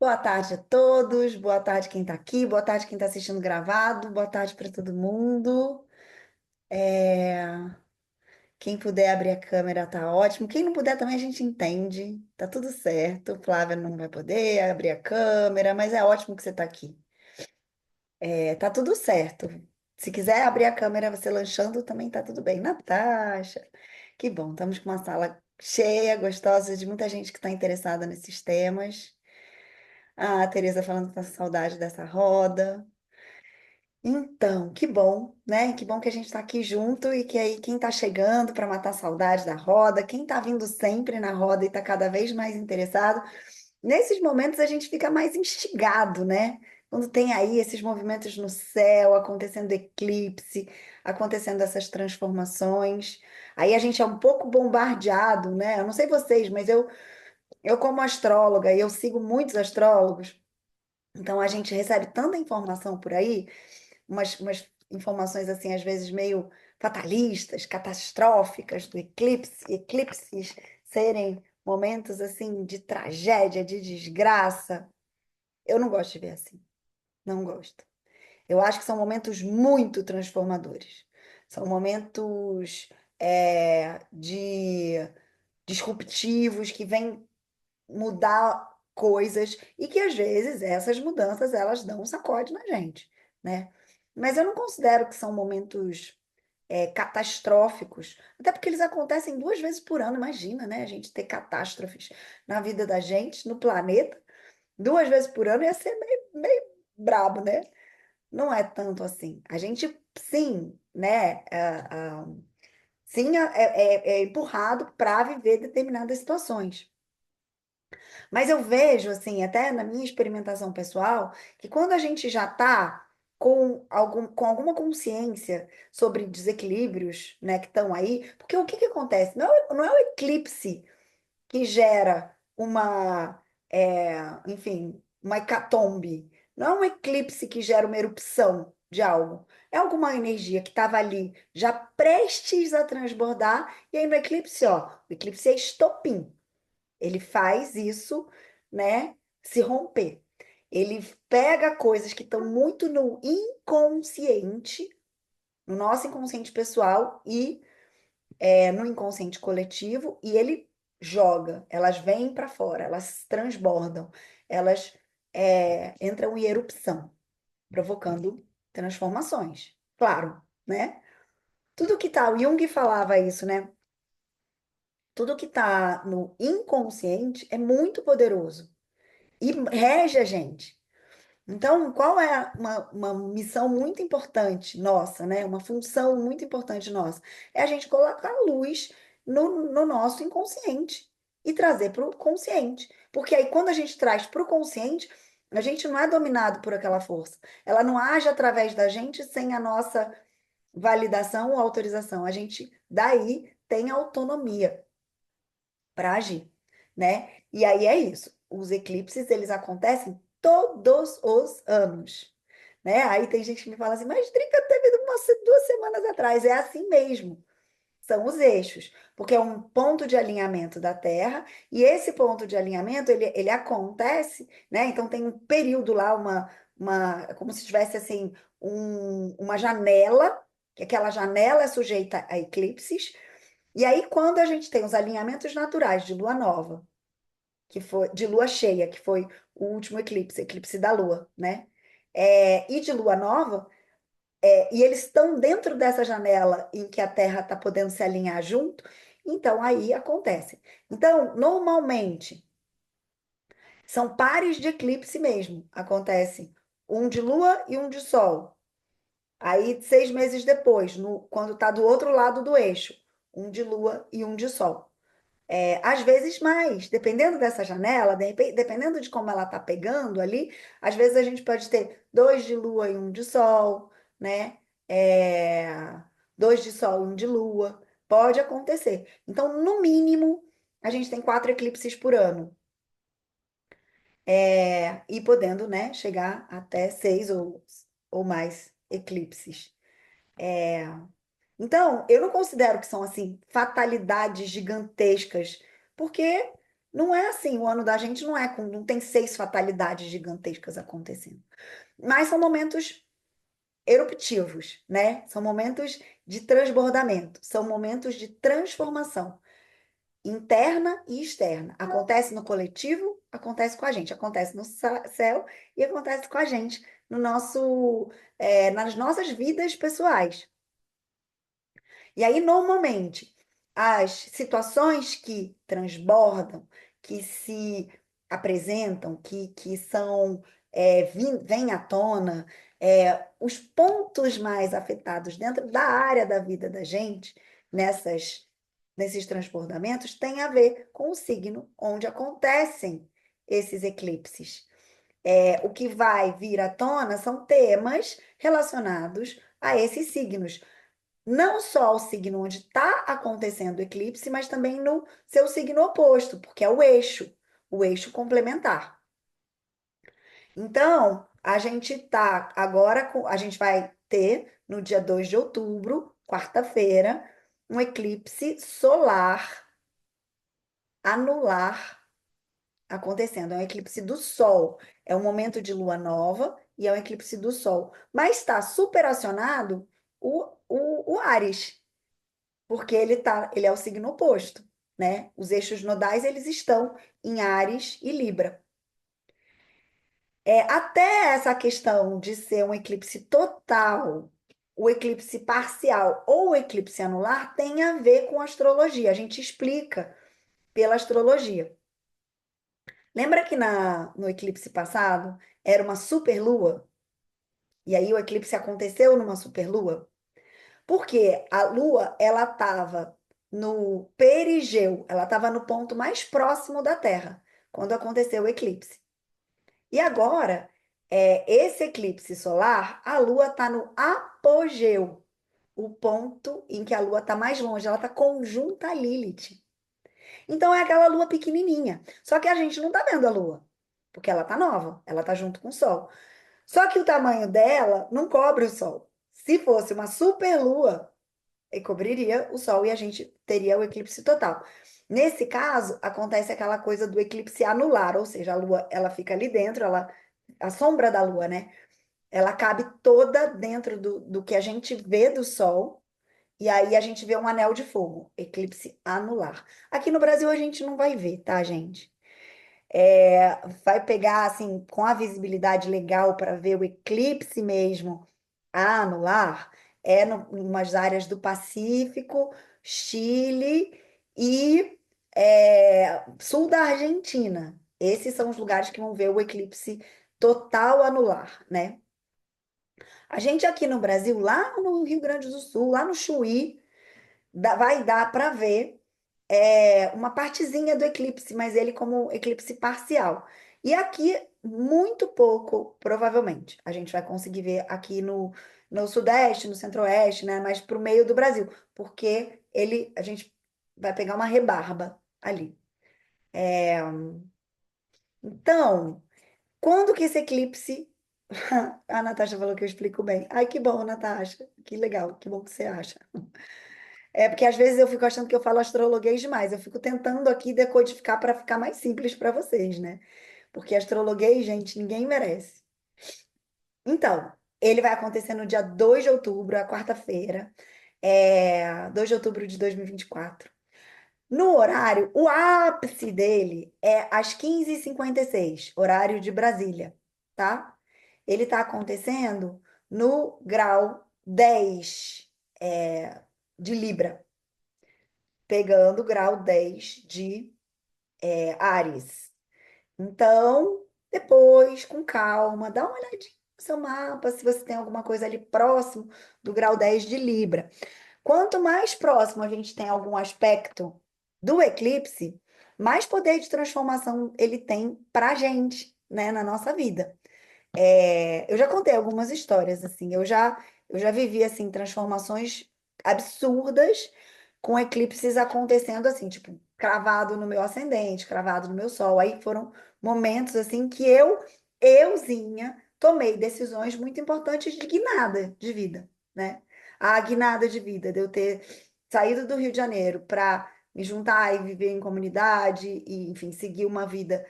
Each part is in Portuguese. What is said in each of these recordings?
Boa tarde a todos, boa tarde quem está aqui, boa tarde quem está assistindo gravado, boa tarde para todo mundo. É, Quem puder abrir a câmera tá ótimo, quem não puder também a gente entende, tá tudo certo. Flávia não vai poder abrir a câmera, mas é ótimo que você está aqui. Tá tudo certo. Se quiser abrir a câmera você lanchando também tá tudo bem. Natasha, que bom, estamos com uma sala cheia, gostosa, de muita gente que está interessada nesses temas. A Tereza falando que tá com saudade dessa roda. Então, que bom, né? Que bom que a gente está aqui junto e que aí quem está chegando para matar a saudade da roda, quem está vindo sempre na roda e está cada vez mais interessado, nesses momentos a gente fica mais instigado, né? Quando tem aí esses movimentos no céu, acontecendo eclipse, acontecendo essas transformações, aí a gente é um pouco bombardeado, né? Eu não sei vocês, mas eu como astróloga, e eu sigo muitos astrólogos, então a gente recebe tanta informação por aí, umas informações assim, às vezes meio fatalistas, catastróficas do eclipse, eclipses serem momentos assim de tragédia, de desgraça. Eu não gosto de ver assim, não gosto. Eu acho que são momentos muito transformadores. São momentos de disruptivos que vêm mudar coisas e que às vezes essas mudanças elas dão um sacode na gente, né? Mas eu não considero que são momentos catastróficos, até porque eles acontecem 2 vezes por ano. Imagina, né? A gente ter catástrofes na vida da gente, no planeta, 2 vezes por ano ia ser meio brabo, né? Não é tanto assim. A gente, sim, né? Sim, é empurrado para viver determinadas situações. Mas eu vejo, assim, até na minha experimentação pessoal, que quando a gente já está com alguma consciência sobre desequilíbrios, né, que estão aí, porque o que que acontece? Não é o eclipse que gera enfim, uma hecatombe. Não é um eclipse que gera uma erupção de algo. É alguma energia que estava ali, já prestes a transbordar, e aí no eclipse, ó, o eclipse é estopim. Ele faz isso, né, se romper. Ele pega coisas que estão muito no inconsciente, no nosso inconsciente pessoal e no inconsciente coletivo, e ele joga. Elas vêm para fora, elas transbordam, elas entram em erupção, provocando transformações. Claro, né? Tudo que tá, o Jung falava isso, né? Tudo que tá no inconsciente é muito poderoso e rege a gente. Então, qual é uma missão muito importante nossa, né? Uma função muito importante nossa? É a gente colocar luz no nosso inconsciente e trazer para o consciente. Porque aí, quando a gente traz para o consciente, a gente não é dominado por aquela força. Ela não age através da gente sem a nossa validação ou autorização. A gente, daí, tem autonomia para agir, né? E aí é isso. Os eclipses, eles acontecem todos os anos, né? Aí tem gente que me fala assim, mas Drica teve 2 semanas atrás. É assim mesmo. São os eixos, porque é um ponto de alinhamento da Terra, e esse ponto de alinhamento, ele acontece, né? Então tem um período lá, como se tivesse assim, uma janela, que aquela janela é sujeita a eclipses, e aí, quando a gente tem os alinhamentos naturais de lua nova, que foi de lua cheia, que foi o último eclipse, eclipse da lua, né? E de lua nova, e eles estão dentro dessa janela em que a Terra está podendo se alinhar junto, então aí acontece. Então, normalmente, são pares de eclipse mesmo, acontece um de lua e um de sol. Aí, 6 meses depois, quando está do outro lado do eixo, um de lua e um de sol. Às vezes mais, dependendo dessa janela, dependendo de como ela está pegando ali, às vezes a gente pode ter 2 de lua e um de sol, né? É, 2 de sol e um de lua, pode acontecer. Então, no mínimo, a gente tem 4 eclipses por ano, e podendo, né, chegar até 6 ou mais eclipses. Então, eu não considero que são assim fatalidades gigantescas, porque Não é assim, o ano da gente não é com, não tem 6 fatalidades gigantescas acontecendo. Mas são momentos eruptivos, né? São momentos de transbordamento, são momentos de transformação interna e externa. Acontece no coletivo, acontece com a gente, acontece no céu e acontece com a gente no nosso, nas nossas vidas pessoais. E aí, normalmente, as situações que transbordam, que se apresentam, que são, vêm à tona, os pontos mais afetados dentro da área da vida da gente, nesses transbordamentos, têm a ver com o signo onde acontecem esses eclipses. O que vai vir à tona são temas relacionados a esses signos, não só o signo onde está acontecendo o eclipse, mas também no seu signo oposto, porque é o eixo complementar. Então, a gente tá agora a gente vai ter no dia 2 de outubro, quarta-feira, um eclipse solar anular acontecendo. É um eclipse do Sol. É um momento de lua nova e é um eclipse do Sol. Mas está superacionado o Áries, porque ele é o signo oposto, né? Os eixos nodais, eles estão em Áries e Libra. Até essa questão de ser um eclipse total, o eclipse parcial ou o eclipse anular tem a ver com astrologia. A gente explica pela astrologia. Lembra que no eclipse passado era uma superlua? E aí o eclipse aconteceu numa superlua? Porque a Lua, ela estava no perigeu, ela estava no ponto mais próximo da Terra, quando aconteceu o eclipse. E agora, esse eclipse solar, a Lua está no apogeu, o ponto em que a Lua está mais longe, ela está conjunta a Lilith. Então é aquela Lua pequenininha. Só que a gente não está vendo a Lua, porque ela está nova, ela está junto com o Sol. Só que o tamanho dela não cobre o Sol. Se fosse uma superlua, e cobriria o Sol e a gente teria o eclipse total. Nesse caso, acontece aquela coisa do eclipse anular, ou seja, a Lua ela fica ali dentro, a sombra da Lua, né? Ela cabe toda dentro do que a gente vê do Sol, e aí a gente vê um anel de fogo, eclipse anular. Aqui no Brasil a gente não vai ver, tá, gente? Vai pegar assim com a visibilidade legal para ver o eclipse mesmo anular em umas áreas do Pacífico, Chile e sul da Argentina. Esses são os lugares que vão ver o eclipse total anular, né? A gente aqui no Brasil, lá no Rio Grande do Sul, lá no Chuí, vai dar para ver uma partezinha do eclipse, mas ele como eclipse parcial. E aqui, muito pouco, provavelmente, a gente vai conseguir ver aqui no Sudeste, no Centro-Oeste, né? Mais para o meio do Brasil, porque a gente vai pegar uma rebarba ali. Então, quando que esse eclipse. A Natasha falou que eu explico bem. Ai, que bom, Natasha. Que legal, que bom que você acha. É porque às vezes eu fico achando que eu falo astrologuês demais. Eu fico tentando aqui decodificar para ficar mais simples para vocês, né? Porque astrologuês, gente, ninguém merece. Então, ele vai acontecer no dia 2 de outubro, a quarta-feira, 2 de outubro de 2024. No horário, o ápice dele é às 15h56, horário de Brasília, tá? Ele está acontecendo no grau 10, de Libra, pegando o grau 10 de Áries. Então, depois, com calma, dá uma olhadinha no seu mapa, se você tem alguma coisa ali próximo do grau 10 de Libra. Quanto mais próximo a gente tem algum aspecto do eclipse, mais poder de transformação ele tem para a gente, né, na nossa vida. Eu já contei algumas histórias, assim, eu já vivi, assim, transformações absurdas com eclipses acontecendo, assim, tipo, cravado no meu ascendente, cravado no meu sol, aí foram momentos, assim, que euzinha, tomei decisões muito importantes de guinada de vida, né? A guinada de vida, de eu ter saído do Rio de Janeiro para me juntar e viver em comunidade e, enfim, seguir uma vida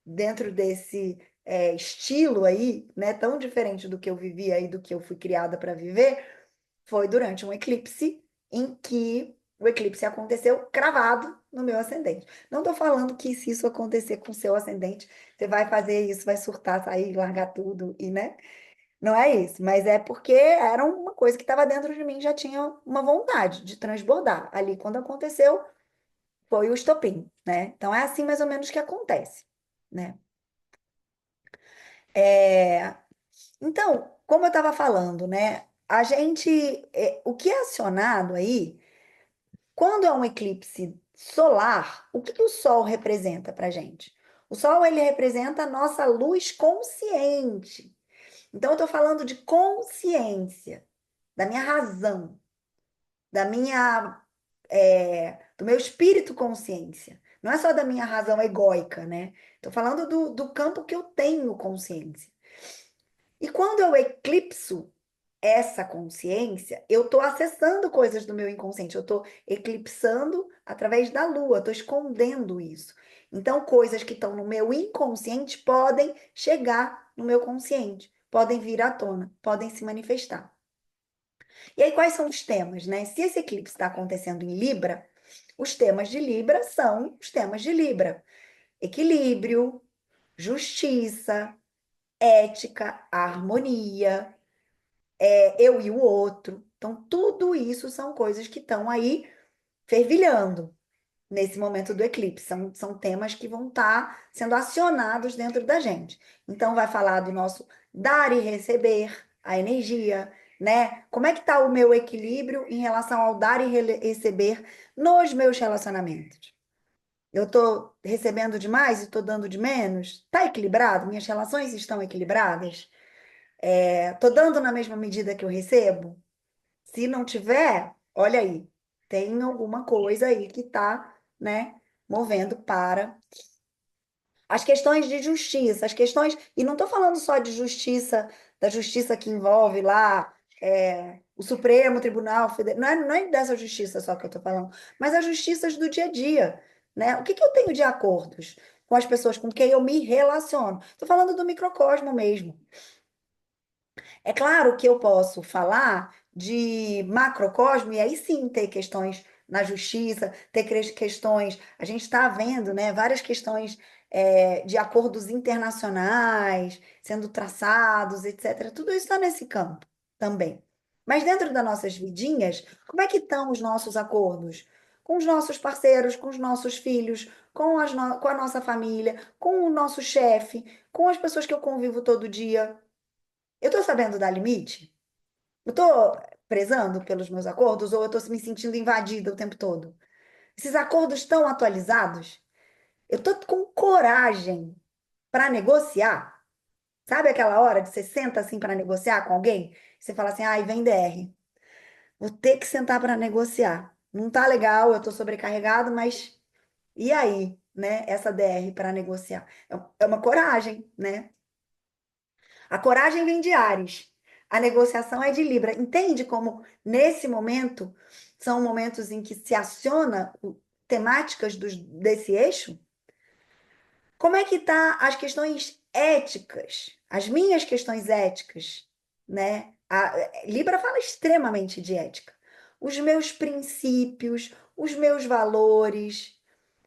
dentro desse estilo aí, né, tão diferente do que eu vivia e do que eu fui criada para viver, foi durante um eclipse em que o eclipse aconteceu cravado no meu ascendente. Não estou falando que se isso acontecer com o seu ascendente, você vai fazer isso, vai surtar, sair, largar tudo e, né? Não é isso, mas é porque era uma coisa que estava dentro de mim, já tinha uma vontade de transbordar. Ali, quando aconteceu, foi o estopim, né? Então é assim mais ou menos que acontece, né? É, Então, como eu estava falando, né? A gente, o que é acionado aí, quando é um eclipse solar, o que que o Sol representa para gente? O Sol, ele representa a nossa luz consciente. Então, eu estou falando de consciência, da minha razão, da minha, do meu espírito consciência. Não é só da minha razão egóica, né? Estou falando do campo que eu tenho consciência. E quando eu eclipso essa consciência, eu estou acessando coisas do meu inconsciente, eu estou eclipsando através da lua, estou escondendo isso. Então, coisas que estão no meu inconsciente podem chegar no meu consciente, podem vir à tona, podem se manifestar. E aí, quais são os temas, né? Se esse eclipse está acontecendo em Libra, os temas de Libra são os temas de Libra: equilíbrio, justiça, ética, harmonia, eu e o outro. Então, tudo isso são coisas que estão aí fervilhando nesse momento do eclipse. São temas que vão estar sendo acionados dentro da gente. Então, vai falar do nosso dar e receber, a energia, né? Como é que está o meu equilíbrio em relação ao dar e receber nos meus relacionamentos? Eu estou recebendo demais e estou dando de menos? Está equilibrado? Minhas relações estão equilibradas? Estou dando na mesma medida que eu recebo? Se não tiver, olha aí, tem alguma coisa aí que está, né, movendo para as questões de justiça, as questões, e não estou falando só de justiça, da justiça que envolve lá o Supremo Tribunal Federal, não é dessa justiça só que eu estou falando, mas as justiças do dia a dia, né? O que que eu tenho de acordos com as pessoas com quem eu me relaciono? Estou falando do microcosmo mesmo. É claro que eu posso falar de macrocosmo, e aí sim ter questões na justiça, ter questões. A gente está vendo, né, várias questões de acordos internacionais sendo traçados, etc. Tudo isso está nesse campo também. Mas dentro das nossas vidinhas, como é que estão os nossos acordos? Com os nossos parceiros, com os nossos filhos, com a nossa família, com o nosso chefe, com as pessoas que eu convivo todo dia. Eu estou sabendo dar limite? Eu estou prezando pelos meus acordos ou eu estou me sentindo invadida o tempo todo? Esses acordos estão atualizados? Eu estou com coragem para negociar? Sabe aquela hora de você senta assim para negociar com alguém? Você fala assim, ai, vem DR. Vou ter que sentar para negociar. Não tá legal, eu estou sobrecarregado, mas e aí, né? Essa DR para negociar. É uma coragem, né? A coragem vem de Áries. A negociação é de Libra. Entende como, nesse momento, são momentos em que se aciona temáticas desse eixo? Como é que tá as questões éticas? As minhas questões éticas, né? Libra fala extremamente de ética. Os meus princípios, os meus valores,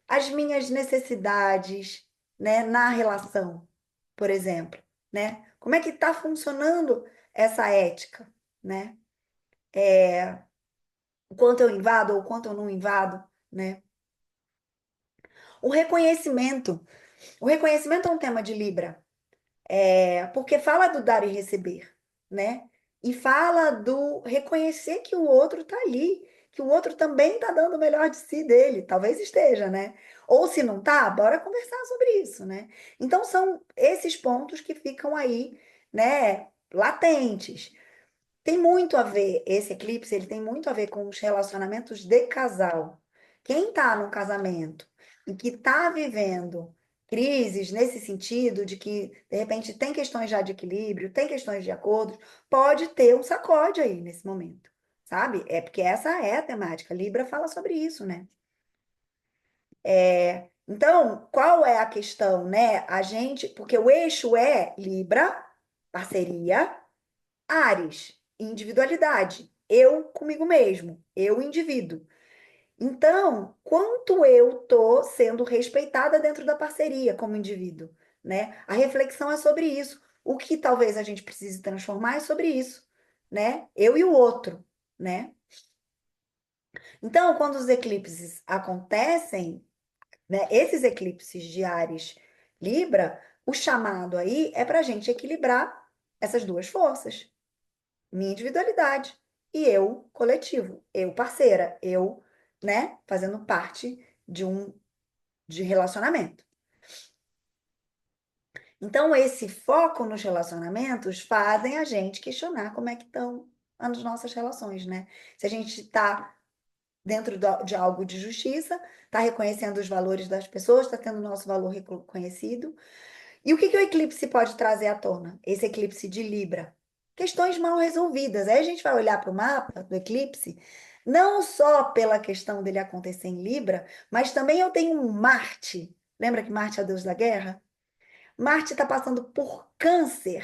as minhas necessidades, né, na relação, por exemplo, né? Como é que está funcionando essa ética, né? O quanto eu invado ou o quanto eu não invado, né? O reconhecimento. O reconhecimento é um tema de Libra, porque fala do dar e receber, né? E fala do reconhecer que o outro está ali, que o outro também está dando o melhor de si dele, talvez esteja, né? Ou se não tá, bora conversar sobre isso, né? Então são esses pontos que ficam aí, né, latentes. Tem muito a ver, esse eclipse, ele tem muito a ver com os relacionamentos de casal. Quem está num casamento e que está vivendo crises nesse sentido, de que, de repente, tem questões já de equilíbrio, tem questões de acordos, pode ter um sacode aí nesse momento, sabe? É porque essa é a temática. Libra fala sobre isso, né? Então, qual é a questão, né? A gente, porque o eixo é Libra, parceria, Áries, individualidade, eu comigo mesmo, eu indivíduo. Então, quanto eu tô sendo respeitada dentro da parceria como indivíduo, né? A reflexão é sobre isso. O que talvez a gente precise transformar é sobre isso, né? Eu e o outro, né? Então, quando os eclipses acontecem, né, esses eclipses de Ares Libra, o chamado aí é para a gente equilibrar essas duas forças, minha individualidade e eu coletivo, eu parceira, eu, né, fazendo parte de relacionamento. Então, esse foco nos relacionamentos fazem a gente questionar como é que estão as nossas relações, né? Se a gente está dentro de algo de justiça, está reconhecendo os valores das pessoas, está tendo o nosso valor reconhecido. E o que que o eclipse pode trazer à tona? Esse eclipse de Libra. Questões mal resolvidas. Aí a gente vai olhar para o mapa do eclipse, não só pela questão dele acontecer em Libra, mas também eu tenho um Marte. Lembra que Marte é o deus da guerra? Marte está passando por Câncer,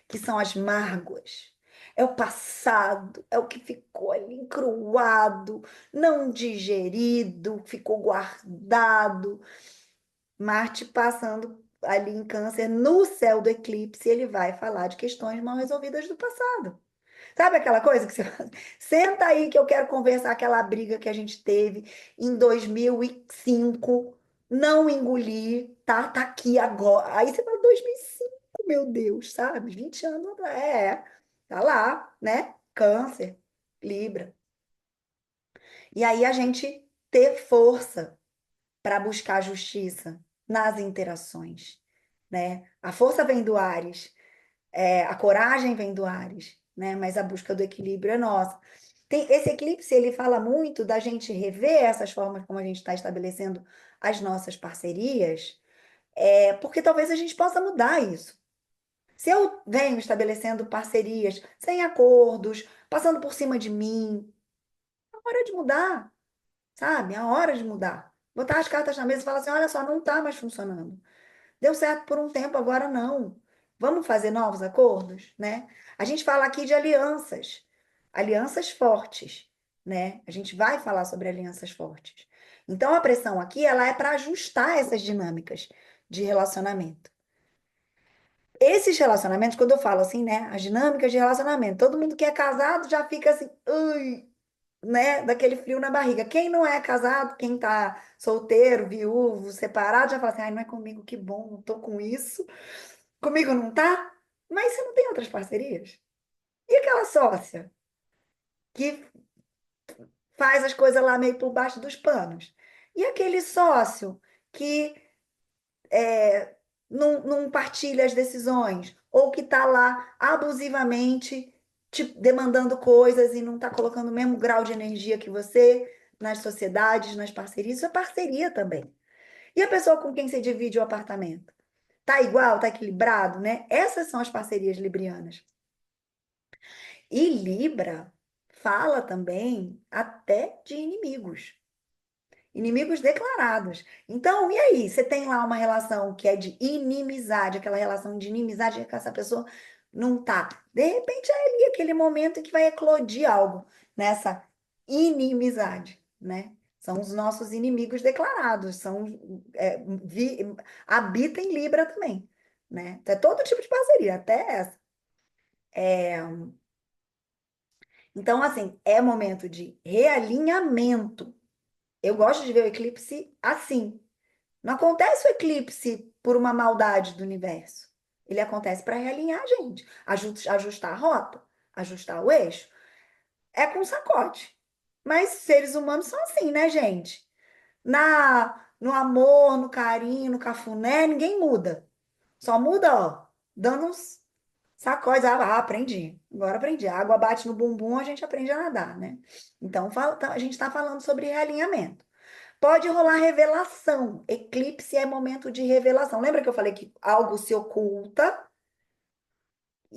que são as mágoas. É o passado, é o que ficou ali encruado, não digerido, ficou guardado. Marte passando ali em Câncer, no céu do eclipse, ele vai falar de questões mal resolvidas do passado. Sabe aquela coisa que você senta aí que eu quero conversar aquela briga que a gente teve em 2005, não engolir, tá? Tá aqui agora. Aí você fala 2005, meu Deus, sabe? 20 anos atrás. Tá lá, né? Câncer, Libra. E aí a gente ter força para buscar justiça nas interações, né? A força vem do Ares, a coragem vem do Ares, né? Mas a busca do equilíbrio é nossa. Esse eclipse, ele fala muito da gente rever essas formas como a gente está estabelecendo as nossas parcerias, porque talvez a gente possa mudar isso. Se eu venho estabelecendo parcerias sem acordos, passando por cima de mim, é hora de mudar, sabe? É hora de mudar. Botar as cartas na mesa e falar assim: olha só, não está mais funcionando. Deu certo por um tempo, agora não. Vamos fazer novos acordos, né? A gente fala aqui de alianças, alianças fortes, né? A gente vai falar sobre alianças fortes. Então a pressão aqui ela é para ajustar essas dinâmicas de relacionamento. Esses relacionamentos, quando eu falo assim, né, as dinâmicas de relacionamento, todo mundo que é casado já fica assim, ui, né, daquele frio na barriga. Quem não é casado, quem tá solteiro, viúvo, separado, já fala assim, ai, não é comigo, que bom, não tô com isso. Comigo não tá? Mas você não tem outras parcerias? E aquela sócia que faz as coisas lá meio por baixo dos panos? E aquele sócio que não partilha as decisões? Ou que está lá abusivamente te demandando coisas e não está colocando o mesmo grau de energia que você nas sociedades, nas parcerias? Isso é parceria também. E a pessoa com quem você divide o apartamento? Tá igual, tá equilibrado, né? Essas são as parcerias librianas. E Libra fala também até de inimigos, inimigos declarados. Então, e aí? Você tem lá uma relação que é de inimizade, aquela relação de inimizade que essa pessoa não tá. De repente, é ali aquele momento em que vai eclodir algo nessa inimizade, né? São os nossos inimigos declarados, habita em Libra também, né? Então, é todo tipo de parceria, até essa. Então, assim, é momento de realinhamento. Eu gosto de ver o eclipse assim. Não acontece o eclipse por uma maldade do universo. Ele acontece para realinhar a gente, ajustar a rota, ajustar o eixo. É com sacode. Mas seres humanos são assim, né, gente? No amor, no carinho, no cafuné, ninguém muda. Só muda, ó, dando uns sacodes. Aprendi. Agora aprendi. A água bate no bumbum, a gente aprende a nadar, né? Então, a gente está falando sobre realinhamento. Pode rolar revelação. Eclipse é momento de revelação. Lembra que eu falei que algo se oculta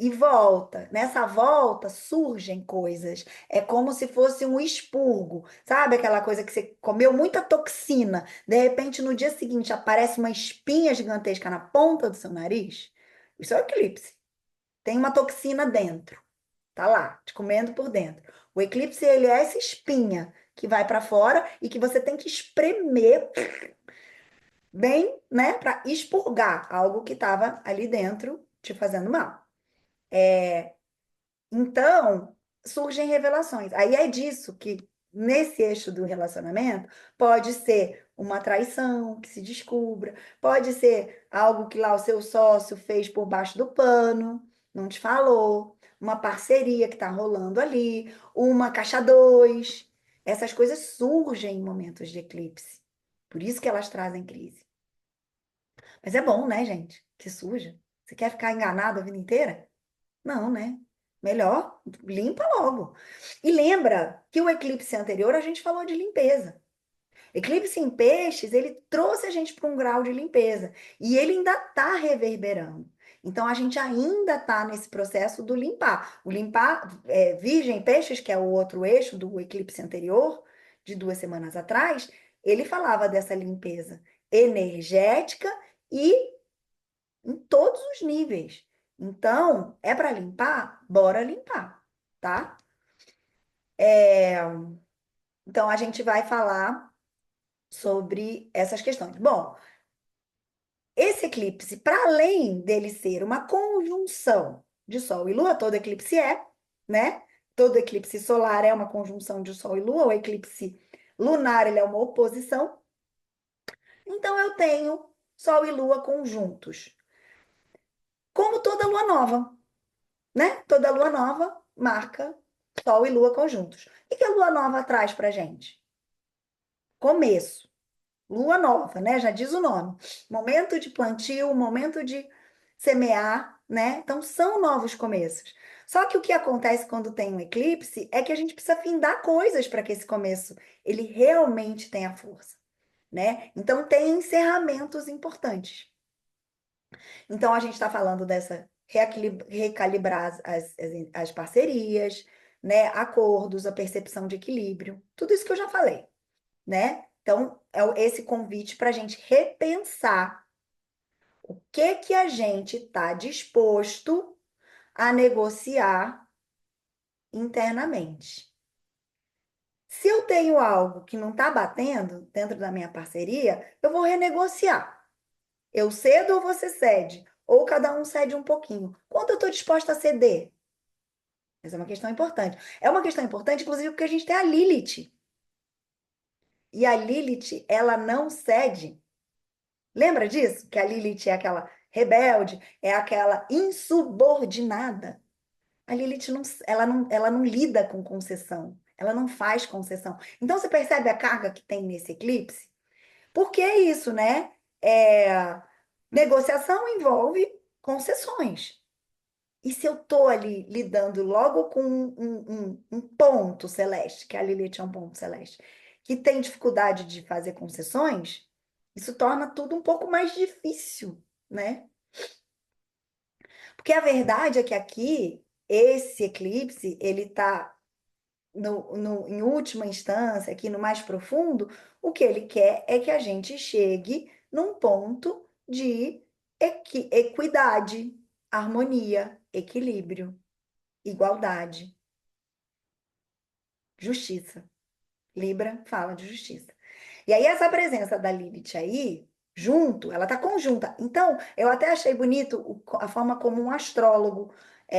e volta. Nessa volta surgem coisas. É como se fosse um expurgo. Sabe aquela coisa que você comeu muita toxina, de repente no dia seguinte aparece uma espinha gigantesca na ponta do seu nariz? Isso é o eclipse. Tem uma toxina dentro. Tá lá, te comendo por dentro. O eclipse, ele é essa espinha que vai para fora e que você tem que espremer bem, né, para expurgar algo que estava ali dentro te fazendo mal. Então, surgem revelações. Aí é disso que, nesse eixo do relacionamento, pode ser uma traição que se descubra, pode ser algo que lá o seu sócio fez por baixo do pano, não te falou, uma parceria que está rolando ali, uma caixa dois. Essas coisas surgem em momentos de eclipse. Por isso que elas trazem crise. Mas é bom, né, gente? Que suja. Você quer ficar enganado a vida inteira? Não, né? Melhor, limpa logo. E lembra que o eclipse anterior a gente falou de limpeza. Eclipse em peixes, ele trouxe a gente para um grau de limpeza. E ele ainda está reverberando. Então, a gente ainda está nesse processo do limpar. O limpar, Virgem e Peixes, que é o outro eixo do eclipse anterior, de 2 semanas atrás, ele falava dessa limpeza energética e em todos os níveis. Então, é para limpar? Bora limpar, tá? Então, a gente vai falar sobre essas questões. Bom, esse eclipse, para além dele ser uma conjunção de Sol e Lua, todo eclipse é, né? Todo eclipse solar é uma conjunção de Sol e Lua, o eclipse lunar ele é uma oposição. Então, eu tenho Sol e Lua conjuntos, como toda lua nova. Né? Toda lua nova marca Sol e Lua conjuntos. O que a lua nova traz para gente? Começo. Lua nova, né? Já diz o nome. Momento de plantio, momento de semear, né? Então são novos começos. Só que o que acontece quando tem um eclipse é que a gente precisa findar coisas para que esse começo ele realmente tenha força, né? Então tem encerramentos importantes. Então, a gente está falando dessa recalibrar as parcerias, né? Acordos, a percepção de equilíbrio, tudo isso que eu já falei, né? Então, esse convite para a gente repensar o que a gente está disposto a negociar internamente. Se eu tenho algo que não está batendo dentro da minha parceria, eu vou renegociar. Eu cedo ou você cede? Ou cada um cede um pouquinho? Quanto eu estou disposta a ceder? Essa é uma questão importante. É uma questão importante, inclusive, porque a gente tem a Lilith. E a Lilith, ela não cede. Lembra disso? Que a Lilith é aquela rebelde, é aquela insubordinada. A Lilith ela não lida com concessão. Ela não faz concessão. Então, você percebe a carga que tem nesse eclipse? Porque é isso, né? Negociação envolve concessões. E se eu estou ali lidando logo com um ponto celeste, que a Lilith é um ponto celeste, que tem dificuldade de fazer concessões, isso torna tudo um pouco mais difícil, né? Porque a verdade é que aqui, esse eclipse, ele está em última instância, aqui no mais profundo, o que ele quer é que a gente chegue num ponto de equidade, harmonia, equilíbrio, igualdade, justiça. Libra fala de justiça. E aí, essa presença da Lilith aí, junto, ela tá conjunta. Então, eu até achei bonito a forma como um astrólogo,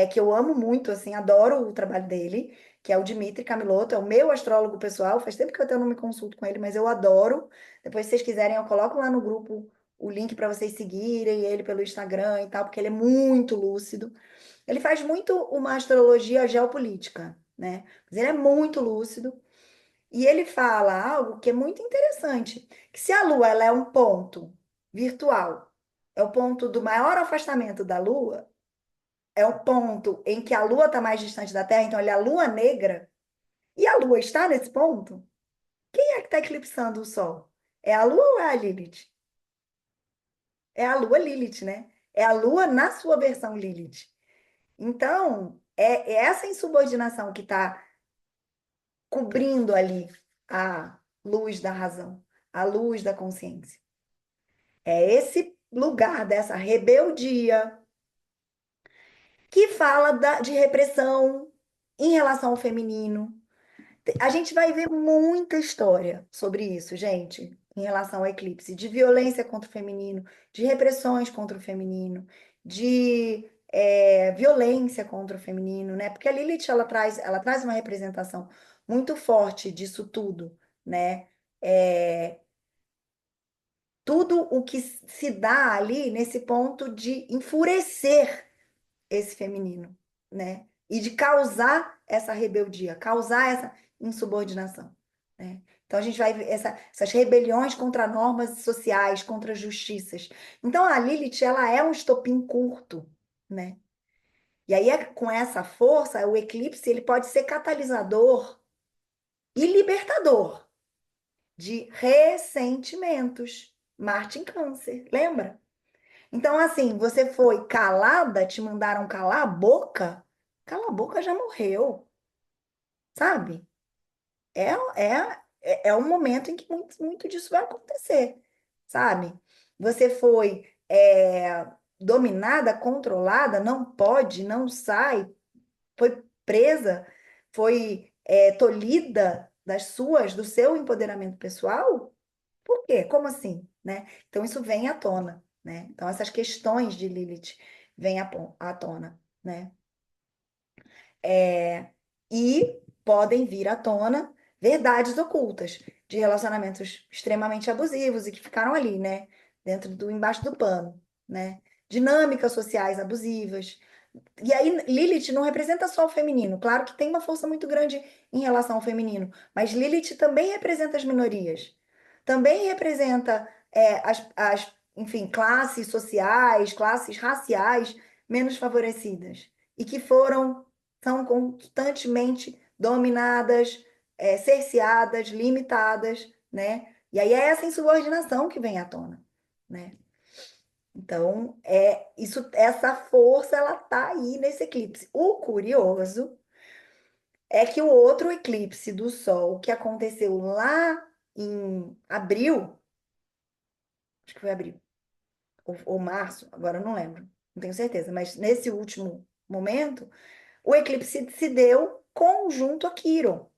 que eu amo muito, assim, adoro o trabalho dele, que é o Dimitri Camilotto, é o meu astrólogo pessoal. Faz tempo que eu até não me consulto com ele, mas eu adoro. Depois, se vocês quiserem, eu coloco lá no grupo o link para vocês seguirem ele pelo Instagram e tal, porque ele é muito lúcido. Ele faz muito uma astrologia geopolítica, né? Mas ele é muito lúcido. E ele fala algo que é muito interessante, que se a Lua ela é um ponto virtual, é o ponto do maior afastamento da Lua, é o ponto em que a Lua está mais distante da Terra, então ele é a Lua negra, e a Lua está nesse ponto, quem é que está eclipsando o Sol? É a Lua ou é a Lilith? É a Lua Lilith, né? É a Lua na sua versão Lilith. Então, é essa insubordinação que está cobrindo ali a luz da razão, a luz da consciência. É esse lugar dessa rebeldia que fala de repressão em relação ao feminino. A gente vai ver muita história sobre isso, gente, em relação ao eclipse, de violência contra o feminino, de repressões contra o feminino, de violência contra o feminino, né? Porque a Lilith ela traz uma representação muito forte disso tudo, né? É, tudo o que se dá ali nesse ponto de enfurecer esse feminino, né? E de causar essa rebeldia, causar essa insubordinação, né? Então a gente vai ver essas rebeliões contra normas sociais, contra justiças. Então a Lilith, ela é um estopim curto, né? E aí com essa força, o eclipse ele pode ser catalisador e libertador de ressentimentos. Marte em Câncer, lembra? Então, assim, você foi calada, te mandaram cala a boca já morreu, sabe? É, é um momento em que muito disso vai acontecer, sabe? Você foi dominada, controlada, não pode, não sai, foi presa, foi tolhida do seu empoderamento pessoal? Por quê? Como assim, né? Então isso vem à tona, né? Então essas questões de Lilith vêm à tona, né? E podem vir à tona verdades ocultas de relacionamentos extremamente abusivos e que ficaram ali, né? Embaixo do pano, né? Dinâmicas sociais abusivas, e aí, Lilith não representa só o feminino. Claro que tem uma força muito grande em relação ao feminino, mas Lilith também representa as minorias. Também representa enfim, classes sociais, classes raciais menos favorecidas. E que são constantemente dominadas, cerceadas, limitadas, né? E aí é essa insubordinação que vem à tona, né? Então, essa força ela tá aí nesse eclipse. O curioso é que o outro eclipse do Sol que aconteceu lá em abril, acho que foi abril ou março, agora eu não lembro, não tenho certeza, mas nesse último momento, o eclipse se deu conjunto a Quiron,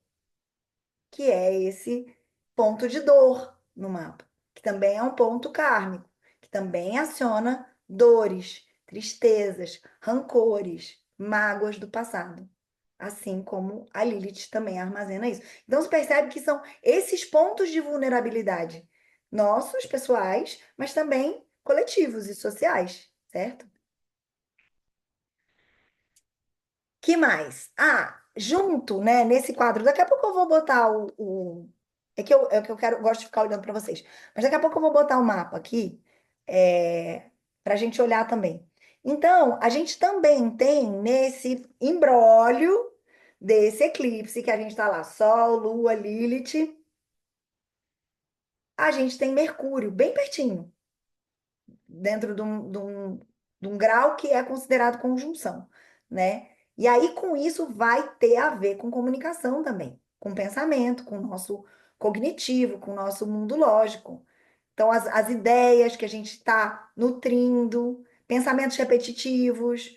que é esse ponto de dor no mapa, que também é um ponto kármico, que também aciona dores, tristezas, rancores, mágoas do passado. Assim como a Lilith também armazena isso. Então, você percebe que são esses pontos de vulnerabilidade nossos, pessoais, mas também coletivos e sociais, certo? Que mais? Ah, junto, né, nesse quadro. Daqui a pouco eu vou botar é que eu quero, gosto de ficar olhando para vocês. Mas daqui a pouco eu vou botar o mapa aqui, para a gente olhar também. Então, a gente também tem nesse imbróglio desse eclipse que a gente está lá, Sol, Lua, Lilith, a gente tem Mercúrio bem pertinho, dentro de um grau que é considerado conjunção, né? E aí, com isso, vai ter a ver com comunicação também, com pensamento, com o nosso cognitivo, com o nosso mundo lógico. Então, as ideias que a gente está nutrindo, pensamentos repetitivos,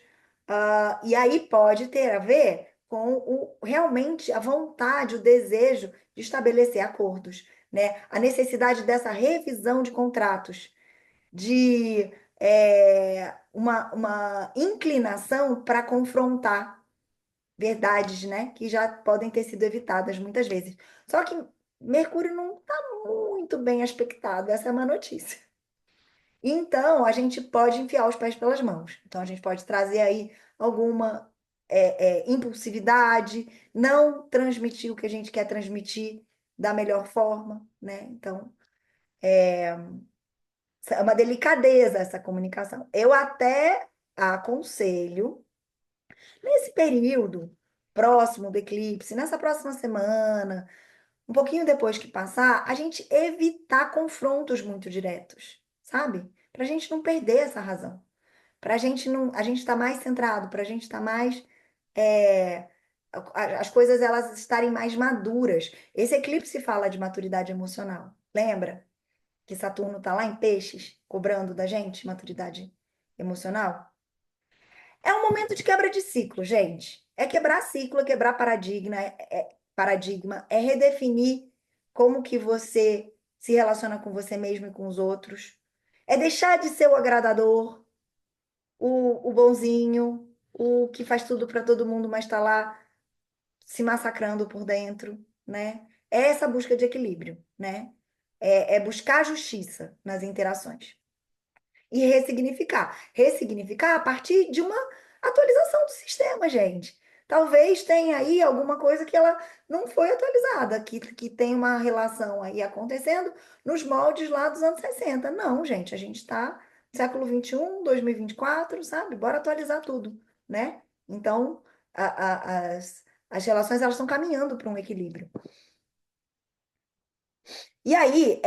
e aí pode ter a ver com realmente a vontade, o desejo de estabelecer acordos, né? A necessidade dessa revisão de contratos de uma inclinação para confrontar verdades, né, que já podem ter sido evitadas muitas vezes. Só que Mercúrio não está muito bem aspectado, essa é uma notícia. Então, a gente pode enfiar os pés pelas mãos. Então, a gente pode trazer aí alguma impulsividade, não transmitir o que a gente quer transmitir da melhor forma, né? Então, é uma delicadeza essa comunicação. Eu até aconselho, nesse período próximo do eclipse, nessa próxima semana, um pouquinho depois que passar, a gente evitar confrontos muito diretos, sabe? Para a gente não perder essa razão. para a gente não, a gente estar mais centrado, para a gente estar mais, é, as coisas elas estarem mais maduras. Esse eclipse fala de maturidade emocional. Lembra que Saturno está lá em Peixes, cobrando da gente maturidade emocional? É um momento de quebra de ciclo, gente. É quebrar ciclo, é quebrar paradigma, é redefinir como que você se relaciona com você mesmo e com os outros. É deixar de ser o agradador, o bonzinho, o que faz tudo para todo mundo, mas está lá se massacrando por dentro, né? É essa busca de equilíbrio, né? É buscar a justiça nas interações e ressignificar. Ressignificar a partir de uma atualização do sistema, gente. Talvez tenha aí alguma coisa que ela não foi atualizada, que tem uma relação aí acontecendo nos moldes lá dos anos 60. Não, gente, a gente está no século 21, 2024, sabe? Bora atualizar tudo, né? Então, as relações elas estão caminhando para um equilíbrio. E aí,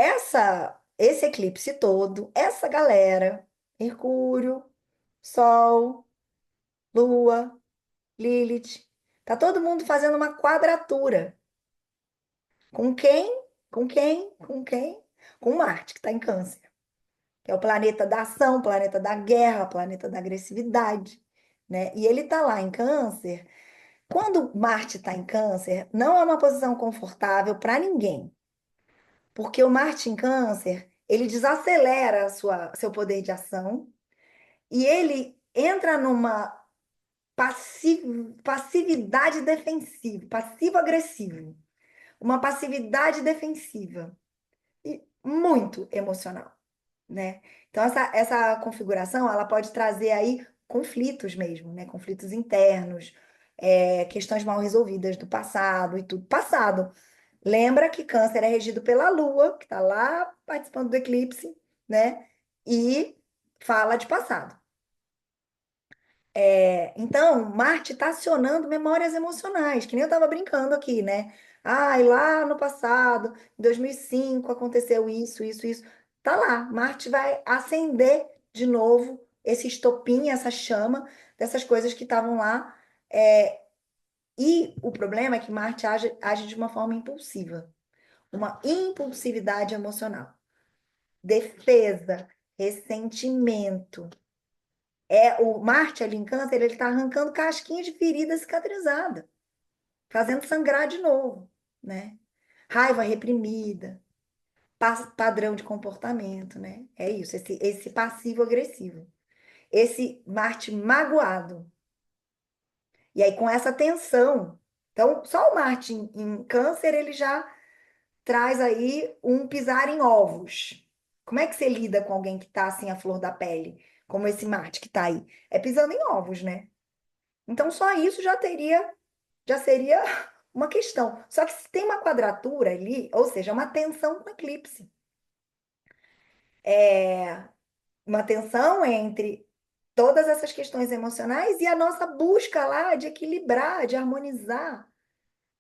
esse eclipse todo, essa galera, Mercúrio, Sol, Lua, Lilith. Tá todo mundo fazendo uma quadratura. Com quem? Com quem? Com quem? Com Marte, que está em Câncer, que é o planeta da ação, planeta da guerra, planeta da agressividade, né? E ele tá lá em Câncer. Quando Marte está em Câncer, não é uma posição confortável para ninguém, porque o Marte em Câncer, ele desacelera seu poder de ação e ele entra numa passividade defensiva, passivo-agressivo, uma passividade defensiva e muito emocional, né? Então essa configuração ela pode trazer aí conflitos mesmo, né? Conflitos internos, questões mal resolvidas do passado e tudo. Passado. Lembra que Câncer é regido pela Lua, que está lá participando do eclipse, né? E fala de passado. Então, Marte está acionando memórias emocionais, que nem eu estava brincando aqui, né? Ah, e lá no passado, em 2005, aconteceu isso, isso, isso. Tá lá, Marte vai acender de novo esse estopim, essa chama dessas coisas que estavam lá. É, e o problema é que Marte age de uma forma impulsiva, uma impulsividade emocional. Defesa, ressentimento. O Marte ali em Câncer, ele está arrancando casquinha de ferida cicatrizada, fazendo sangrar de novo, né? Raiva reprimida, padrão de comportamento, né? É isso, esse passivo agressivo, esse Marte magoado. E aí com essa tensão, então só o Marte em Câncer ele já traz aí um pisar em ovos. Como é que você lida com alguém que está assim a flor da pele, como esse Marte que está aí? É pisando em ovos, né? Então, só isso já seria uma questão. Só que se tem uma quadratura ali, ou seja, uma tensão com eclipse. É uma tensão entre todas essas questões emocionais e a nossa busca lá de equilibrar, de harmonizar,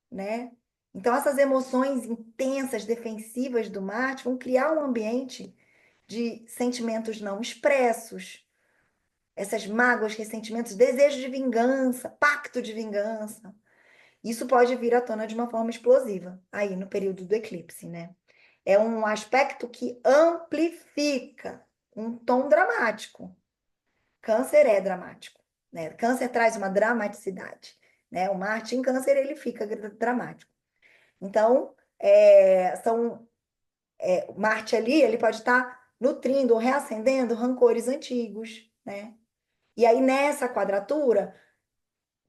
né? Então, essas emoções intensas, defensivas do Marte vão criar um ambiente de sentimentos não expressos, essas mágoas, ressentimentos, desejo de vingança, pacto de vingança. Isso pode vir à tona de uma forma explosiva, aí no período do eclipse, né? É um aspecto que amplifica um tom dramático. Câncer é dramático, né? Câncer traz uma dramaticidade, né? O Marte em Câncer ele fica dramático. Então, Marte ali ele pode estar nutrindo ou reacendendo rancores antigos, né? E aí nessa quadratura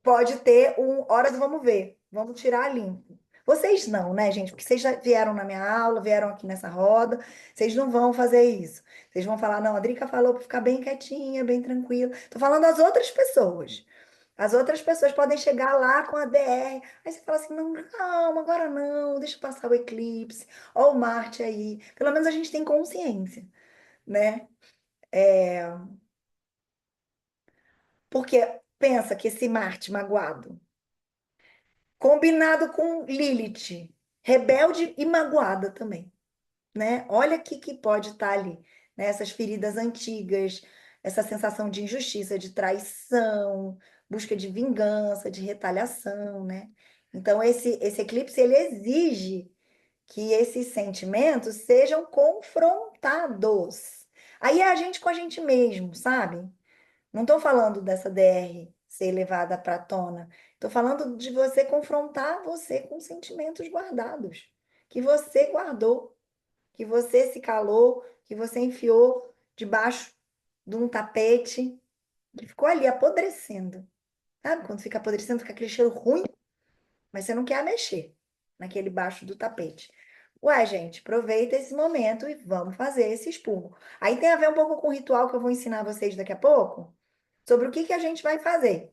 pode ter hora do vamos ver, vamos tirar limpo. Vocês não, né, gente? Porque vocês já vieram na minha aula, vieram aqui nessa roda, vocês não vão fazer isso. Vocês vão falar, não, a Drica falou para ficar bem quietinha, bem tranquila. Tô falando das outras pessoas. As outras pessoas podem chegar lá com a DR. Aí você fala assim: não, calma, agora não, deixa passar o eclipse, ó o Marte aí. Pelo menos a gente tem consciência, né? Porque pensa que esse Marte magoado combinado com Lilith, rebelde e magoada também, né? Olha o que pode estar ali, né? Essas feridas antigas, essa sensação de injustiça, de traição, busca de vingança, de retaliação, né? Então, esse eclipse, ele exige que esses sentimentos sejam confrontados. Aí é a gente com a gente mesmo, sabe? Não estou falando dessa DR ser levada para a tona. Estou falando de você confrontar você com sentimentos guardados, que você guardou, que você se calou, que você enfiou debaixo de um tapete, que ficou ali apodrecendo. Sabe? Quando fica apodrecendo, fica aquele cheiro ruim, mas você não quer mexer naquele baixo do tapete. Ué, gente, aproveita esse momento e vamos fazer esse expurgo. Aí tem a ver um pouco com o ritual que eu vou ensinar vocês daqui a pouco, sobre o que que a gente vai fazer.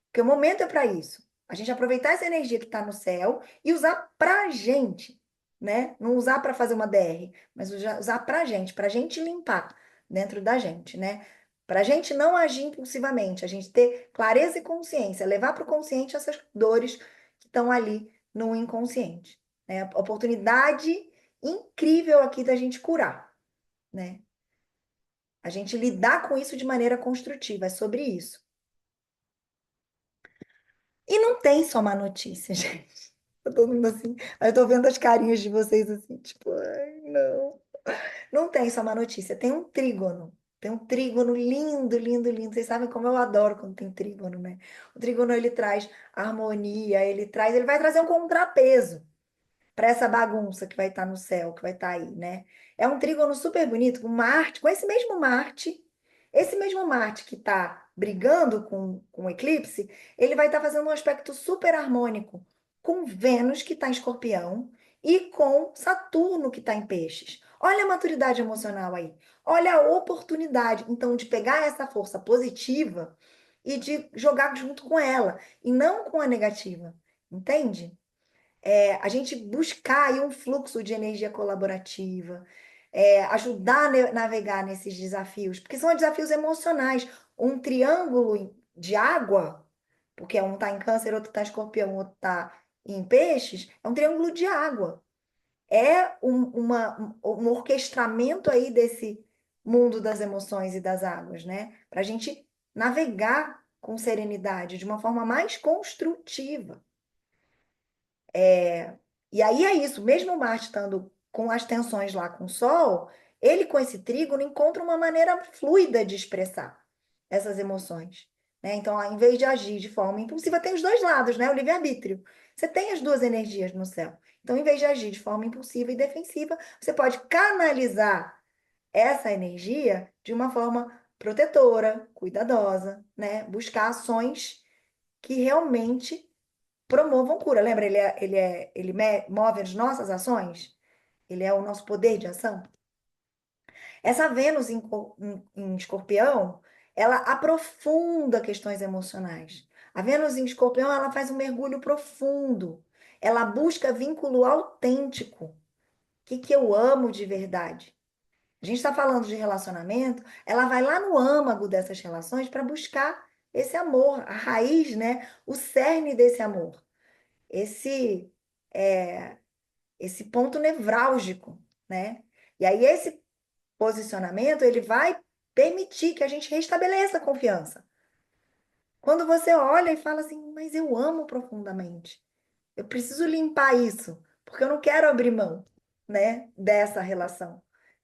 Porque o momento é para isso. A gente aproveitar essa energia que está no céu e usar para a gente, né? Não usar para fazer uma DR, mas usar para a gente limpar dentro da gente, né? Para a gente não agir impulsivamente, a gente ter clareza e consciência, levar para o consciente essas dores que estão ali no inconsciente, né? A oportunidade incrível aqui da gente curar, né? A gente lidar com isso de maneira construtiva, é sobre isso. E não tem só má notícia, gente. Eu tô vendo assim, eu tô vendo as carinhas de vocês assim, tipo, ai, não. Não tem só má notícia, tem um trígono. Tem um trígono lindo, lindo, lindo. Vocês sabem como eu adoro quando tem trígono, né? O trígono ele traz harmonia, ele vai trazer um contrapeso para essa bagunça que vai estar no céu, que vai estar aí, né? É um trígono super bonito, com Marte, com esse mesmo Marte que está brigando com o eclipse, ele vai estar fazendo um aspecto super harmônico com Vênus, que está em Escorpião, e com Saturno, que está em Peixes. Olha a maturidade emocional aí. Olha a oportunidade, então, de pegar essa força positiva e de jogar junto com ela, e não com a negativa. Entende? A gente buscar aí um fluxo de energia colaborativa, ajudar a navegar nesses desafios, porque são desafios emocionais. Um triângulo de água, porque um está em câncer, outro está em escorpião, outro está em peixes, é um triângulo de água. É um orquestramento aí desse mundo das emoções e das águas, né? Para a gente navegar com serenidade, de uma forma mais construtiva. E aí é isso, mesmo Marte estando com as tensões lá com o Sol, ele com esse trígono encontra uma maneira fluida de expressar essas emoções, né? Então, ao invés de agir de forma impulsiva, tem os dois lados, né? O livre-arbítrio. Você tem as duas energias no céu. Então, em vez de agir de forma impulsiva e defensiva, você pode canalizar essa energia de uma forma protetora, cuidadosa, né? Buscar ações que realmente promovam cura. Lembra, move as nossas ações? Ele é o nosso poder de ação. Essa Vênus em Escorpião, ela aprofunda questões emocionais. A Vênus em Escorpião, ela faz um mergulho profundo. Ela busca vínculo autêntico. O que que eu amo de verdade? A gente está falando de relacionamento, ela vai lá no âmago dessas relações para buscar esse amor, a raiz, né? O cerne desse amor. Esse é, esse ponto nevrálgico, né? E aí esse posicionamento ele vai permitir que a gente restabeleça a confiança. Quando você olha e fala assim, mas eu amo profundamente, eu preciso limpar isso, porque eu não quero abrir mão, né, dessa relação.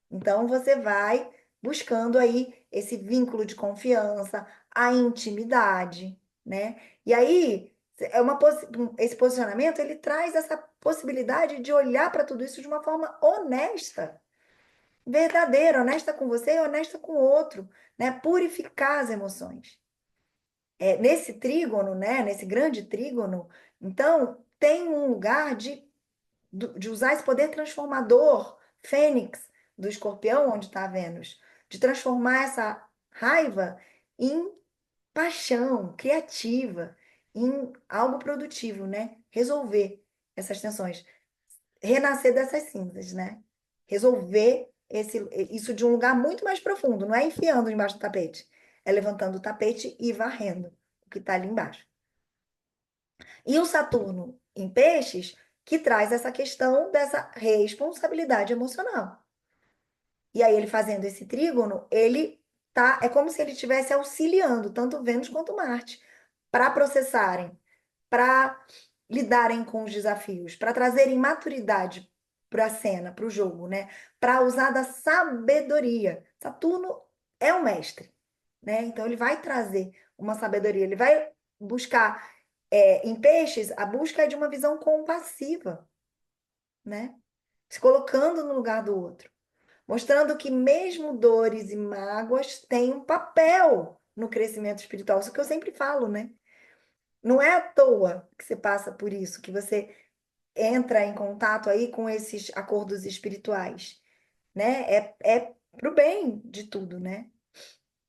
Então você vai buscando aí esse vínculo de confiança, a intimidade, né? E aí esse posicionamento ele traz essa possibilidade de olhar para tudo isso de uma forma honesta, verdadeira, honesta com você e honesta com o outro, né? Purificar as emoções. Nesse trígono, né? Nesse grande trígono, então tem um lugar de usar esse poder transformador, Fênix, do escorpião, onde está Vênus, de transformar essa raiva em paixão criativa, em algo produtivo, né? Resolver essas tensões, renascer dessas cinzas, né? Resolver isso de um lugar muito mais profundo, não é enfiando embaixo do tapete, é levantando o tapete e varrendo o que está ali embaixo. E o Saturno em Peixes, que traz essa questão dessa responsabilidade emocional. E aí, ele fazendo esse trígono, ele tá? É como se ele estivesse auxiliando tanto Vênus quanto Marte para processarem, para lidarem com os desafios, para trazerem maturidade para a cena, para o jogo, né? Para usar da sabedoria. Saturno é o mestre, né? Então ele vai trazer uma sabedoria, ele vai buscar em peixes, a busca é de uma visão compassiva, né? Se colocando no lugar do outro, mostrando que mesmo dores e mágoas têm um papel no crescimento espiritual. Isso que eu sempre falo, né? Não é à toa que você passa por isso, que você entra em contato aí com esses acordos espirituais, né? É pro bem de tudo, né?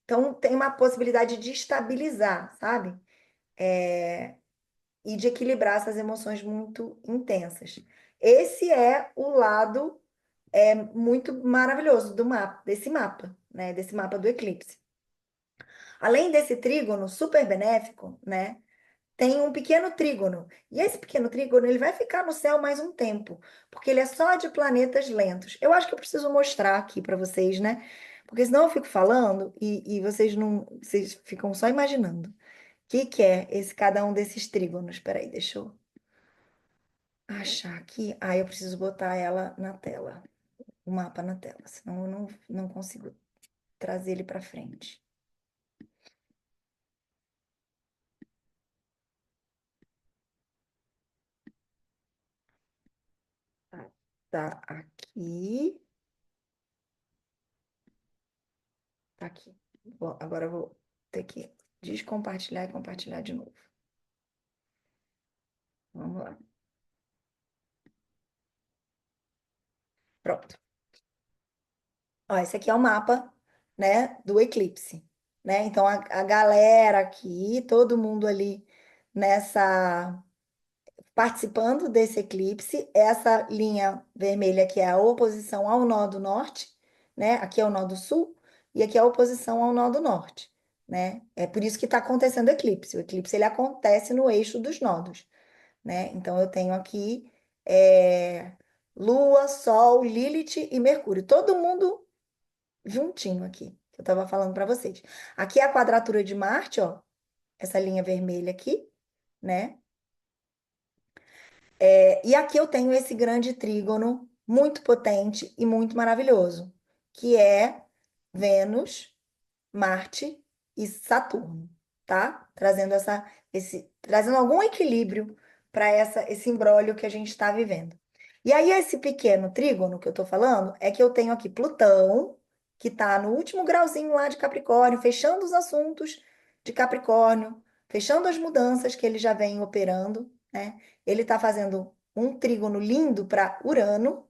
Então tem uma possibilidade de estabilizar, sabe? E de equilibrar essas emoções muito intensas. Esse é o lado muito maravilhoso do mapa, desse mapa, né? Desse mapa do eclipse. Além desse trígono super benéfico, né? Tem um pequeno trígono. E esse pequeno trígono, ele vai ficar no céu mais um tempo, porque ele é só de planetas lentos. Eu acho que eu preciso mostrar aqui para vocês, né? Porque senão eu fico falando e vocês não, vocês ficam só imaginando. O que é esse cada um desses trígonos? Espera aí, deixa eu achar aqui. Ah, eu preciso botar ela na tela, o mapa na tela, senão eu não consigo trazer ele para frente. Tá, tá aqui. Tá aqui. Bom, agora eu vou ter que descompartilhar e compartilhar de novo. Vamos lá. Pronto. Ó, esse aqui é o mapa, né, do eclipse, né? Então a galera aqui, todo mundo ali nessa participando desse eclipse, essa linha vermelha que é a oposição ao nó do norte, né? Aqui é o nó do sul e aqui é a oposição ao nó do norte, né? É por isso que está acontecendo o eclipse. O eclipse ele acontece no eixo dos nodos, né? Então eu tenho aqui é, Lua, Sol, Lilith e Mercúrio, todo mundo juntinho aqui. Que eu estava falando para vocês. Aqui é a quadratura de Marte, ó, essa linha vermelha aqui, né? E aqui eu tenho esse grande trígono muito potente e muito maravilhoso, que é Vênus, Marte e Saturno, tá? Trazendo algum equilíbrio para esse imbróglio que a gente está vivendo. E aí, esse pequeno trígono que eu estou falando é que eu tenho aqui Plutão, que está no último grauzinho lá de Capricórnio, fechando os assuntos de Capricórnio, fechando as mudanças que ele já vem operando, né? Ele está fazendo um trígono lindo para Urano,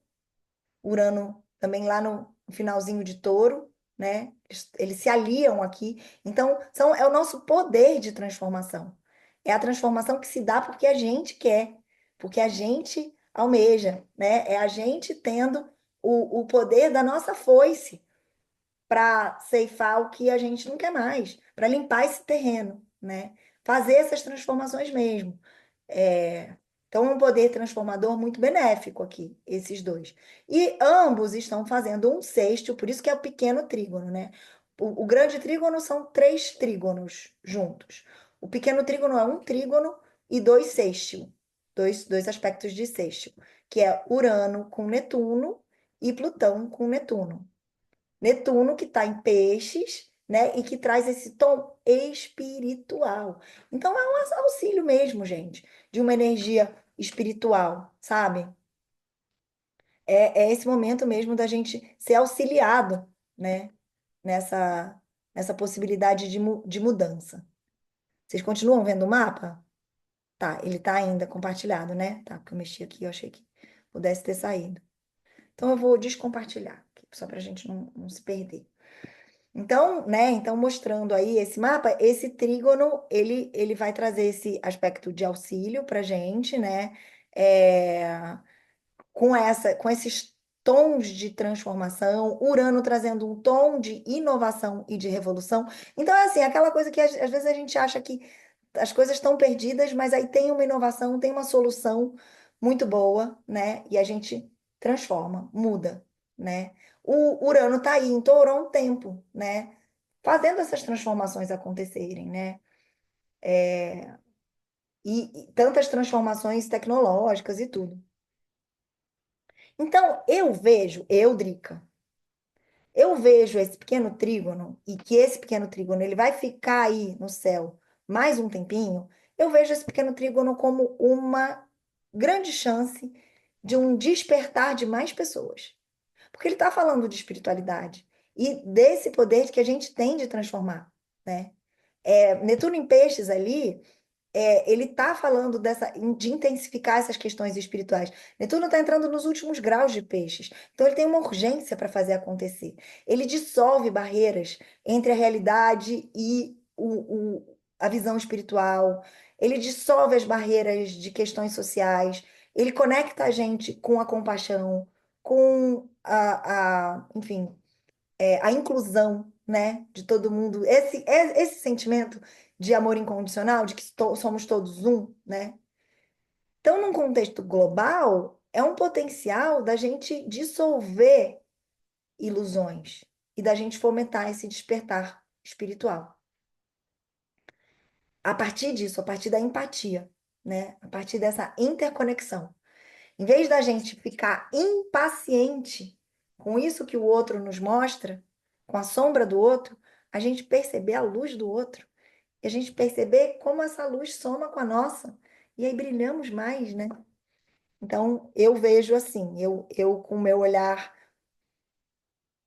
Urano também lá no finalzinho de Touro, né? Eles se aliam aqui. Então, é o nosso poder de transformação. É a transformação que se dá porque a gente quer, porque a gente almeja, né? É a gente tendo o poder da nossa foice para ceifar o que a gente não quer mais, para limpar esse terreno, né? Fazer essas transformações mesmo. Então, é um poder transformador muito benéfico aqui, esses dois. E ambos estão fazendo um sexto, por isso que é o pequeno trígono, né? O grande trígono são três trígonos juntos. O pequeno trígono é um trígono e dois sextil, dois aspectos de sextil, que é Urano com Netuno e Plutão com Netuno. Netuno, que está em peixes, né? E que traz esse tom espiritual. Então, é um auxílio mesmo, gente, de uma energia espiritual, sabe? É esse momento mesmo da gente ser auxiliado, né? Nessa, nessa possibilidade de mudança. Vocês continuam vendo o mapa? Tá, ele tá ainda compartilhado, né? Tá, porque eu mexi aqui, eu achei que pudesse ter saído. Então, eu vou descompartilhar, só para a gente não se perder. Então, né, então mostrando aí esse mapa, esse trígono, ele vai trazer esse aspecto de auxílio para gente, né, é, com esses tons de transformação, Urano trazendo um tom de inovação e de revolução. Então, é assim, aquela coisa que às vezes a gente acha que as coisas estão perdidas, mas aí tem uma inovação, tem uma solução muito boa, né, e a gente transforma, muda, né. O Urano está aí em Touro há um tempo, né? fazendo essas transformações acontecerem, né? E tantas transformações tecnológicas e tudo. Então, Drica, eu vejo esse pequeno trígono e que esse pequeno trígono ele vai ficar aí no céu mais um tempinho. Eu vejo esse pequeno trígono como uma grande chance de um despertar de mais pessoas, porque ele está falando de espiritualidade e desse poder que a gente tem de transformar, né? Netuno em Peixes ali ele está falando de intensificar essas questões espirituais. Netuno está entrando nos últimos graus de peixes, então ele tem uma urgência para fazer acontecer. Ele dissolve barreiras entre a realidade e a visão espiritual, ele dissolve as barreiras de questões sociais, ele conecta a gente com a compaixão, com enfim, a inclusão, né, de todo mundo, esse sentimento de amor incondicional, de que somos todos um, né? Então, num contexto global, é um potencial da gente dissolver ilusões e da gente fomentar esse despertar espiritual. A partir disso, a partir da empatia, né? A partir dessa interconexão. Em vez da gente ficar impaciente com isso que o outro nos mostra, com a sombra do outro, a gente perceber a luz do outro e a gente perceber como essa luz soma com a nossa. E aí brilhamos mais, né? Então, eu vejo assim, eu com o meu olhar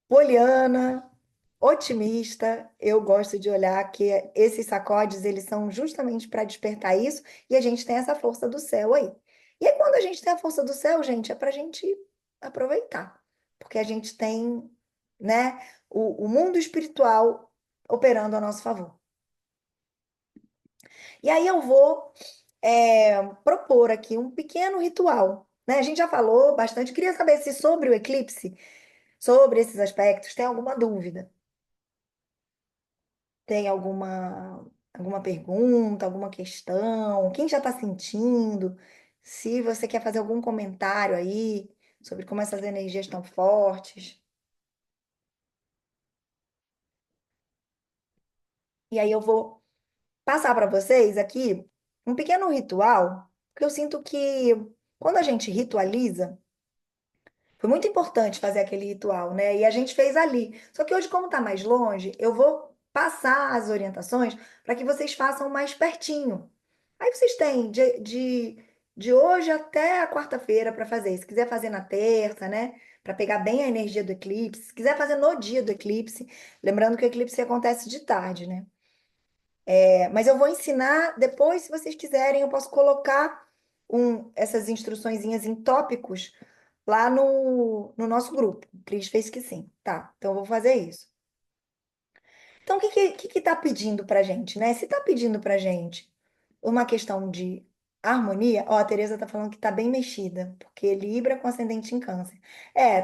poliana, otimista, eu gosto de olhar que esses sacodes, eles são justamente para despertar isso, e a gente tem essa força do céu aí. E aí, quando a gente tem a força do céu, gente, é para a gente aproveitar, porque a gente tem, né, o mundo espiritual operando a nosso favor. E aí eu vou propor aqui um pequeno ritual, né? A gente já falou bastante, queria saber se sobre o eclipse, sobre esses aspectos, tem alguma dúvida. Tem alguma pergunta, alguma questão? Quem já está sentindo? Se você quer fazer algum comentário aí sobre como essas energias estão fortes. E aí eu vou passar para vocês aqui um pequeno ritual, porque eu sinto que quando a gente ritualiza, foi muito importante fazer aquele ritual, né? E a gente fez ali. Só que hoje, como está mais longe, eu vou passar as orientações para que vocês façam mais pertinho. Aí vocês têm de hoje até a quarta-feira para fazer. Se quiser fazer na terça, né? Para pegar bem a energia do eclipse. Se quiser fazer no dia do eclipse, lembrando que o eclipse acontece de tarde, né? Mas eu vou ensinar depois, se vocês quiserem, eu posso colocar essas instruçõezinhas em tópicos lá no nosso grupo. O Cris fez que sim. Tá, então eu vou fazer isso. Então, o que tá pedindo pra gente, né? Se tá pedindo pra gente uma questão de harmonia, ó, a Tereza tá falando que tá bem mexida, porque Libra com ascendente em Câncer.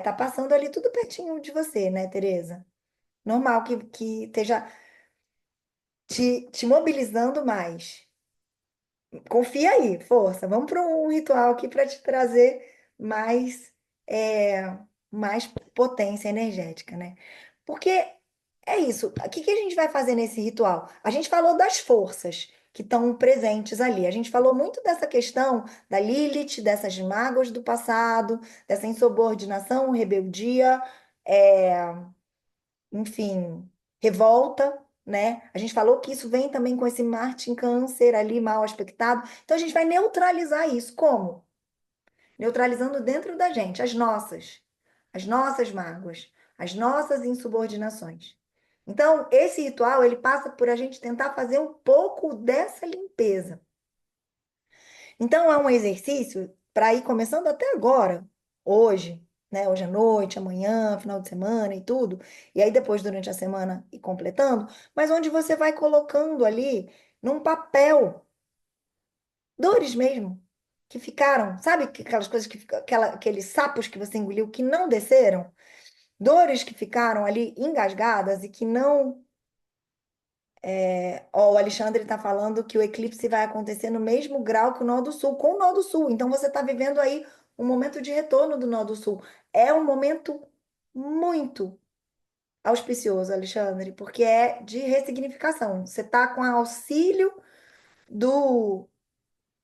Tá passando ali tudo pertinho de você, né, Tereza? Normal que esteja te mobilizando mais. Confia aí, força. Vamos para um ritual aqui para te trazer mais, é, mais potência energética, né? Porque é isso. O que a gente vai fazer nesse ritual? A gente falou das forças que estão presentes ali. A gente falou muito dessa questão da Lilith, dessas mágoas do passado, dessa insubordinação, rebeldia, é, enfim, revolta, né? A gente falou que isso vem também com esse Marte em Câncer ali mal aspectado. Então a gente vai neutralizar isso. Como? Neutralizando dentro da gente as nossas mágoas, as nossas insubordinações. Então, esse ritual, ele passa por a gente tentar fazer um pouco dessa limpeza. Então, é um exercício para ir começando até agora, hoje, né? Hoje à noite, amanhã, final de semana e tudo. E aí depois, durante a semana, ir completando. Mas onde você vai colocando ali, num papel, dores mesmo, que ficaram, sabe aquelas coisas aqueles sapos que você engoliu que não desceram? Dores que ficaram ali engasgadas e que não. Ó, o Alexandre está falando que o eclipse vai acontecer no mesmo grau que o Nó do Sul, com o Nó do Sul. Então você está vivendo aí um momento de retorno do Nó do Sul. É um momento muito. auspicioso, Alexandre, porque é de ressignificação. Você está com auxílio do,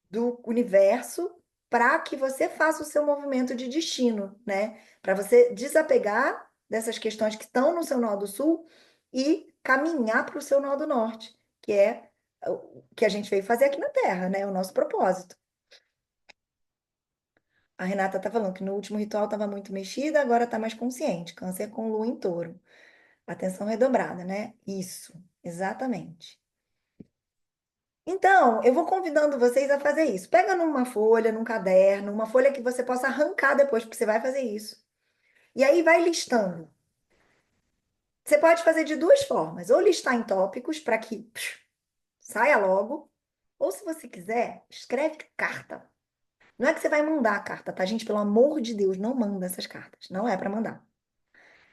do universo para que você faça o seu movimento de destino, né? Para você desapegar dessas questões que estão no seu nó do sul e caminhar para o seu nó do norte, que é o que a gente veio fazer aqui na Terra, né? O nosso propósito. A Renata tá falando que no último ritual estava muito mexida, agora está mais consciente. Câncer com lua em touro. Atenção redobrada, né? Isso, exatamente. Então, eu vou convidando vocês a fazer isso. Pega numa folha, num caderno, uma folha que você possa arrancar depois, porque você vai fazer isso. E aí vai listando. Você pode fazer de duas formas: ou listar em tópicos para que saia logo, ou se você quiser, escreve carta. Não é que você vai mandar a carta, tá, gente? Pelo amor de Deus, não manda essas cartas. Não é para mandar.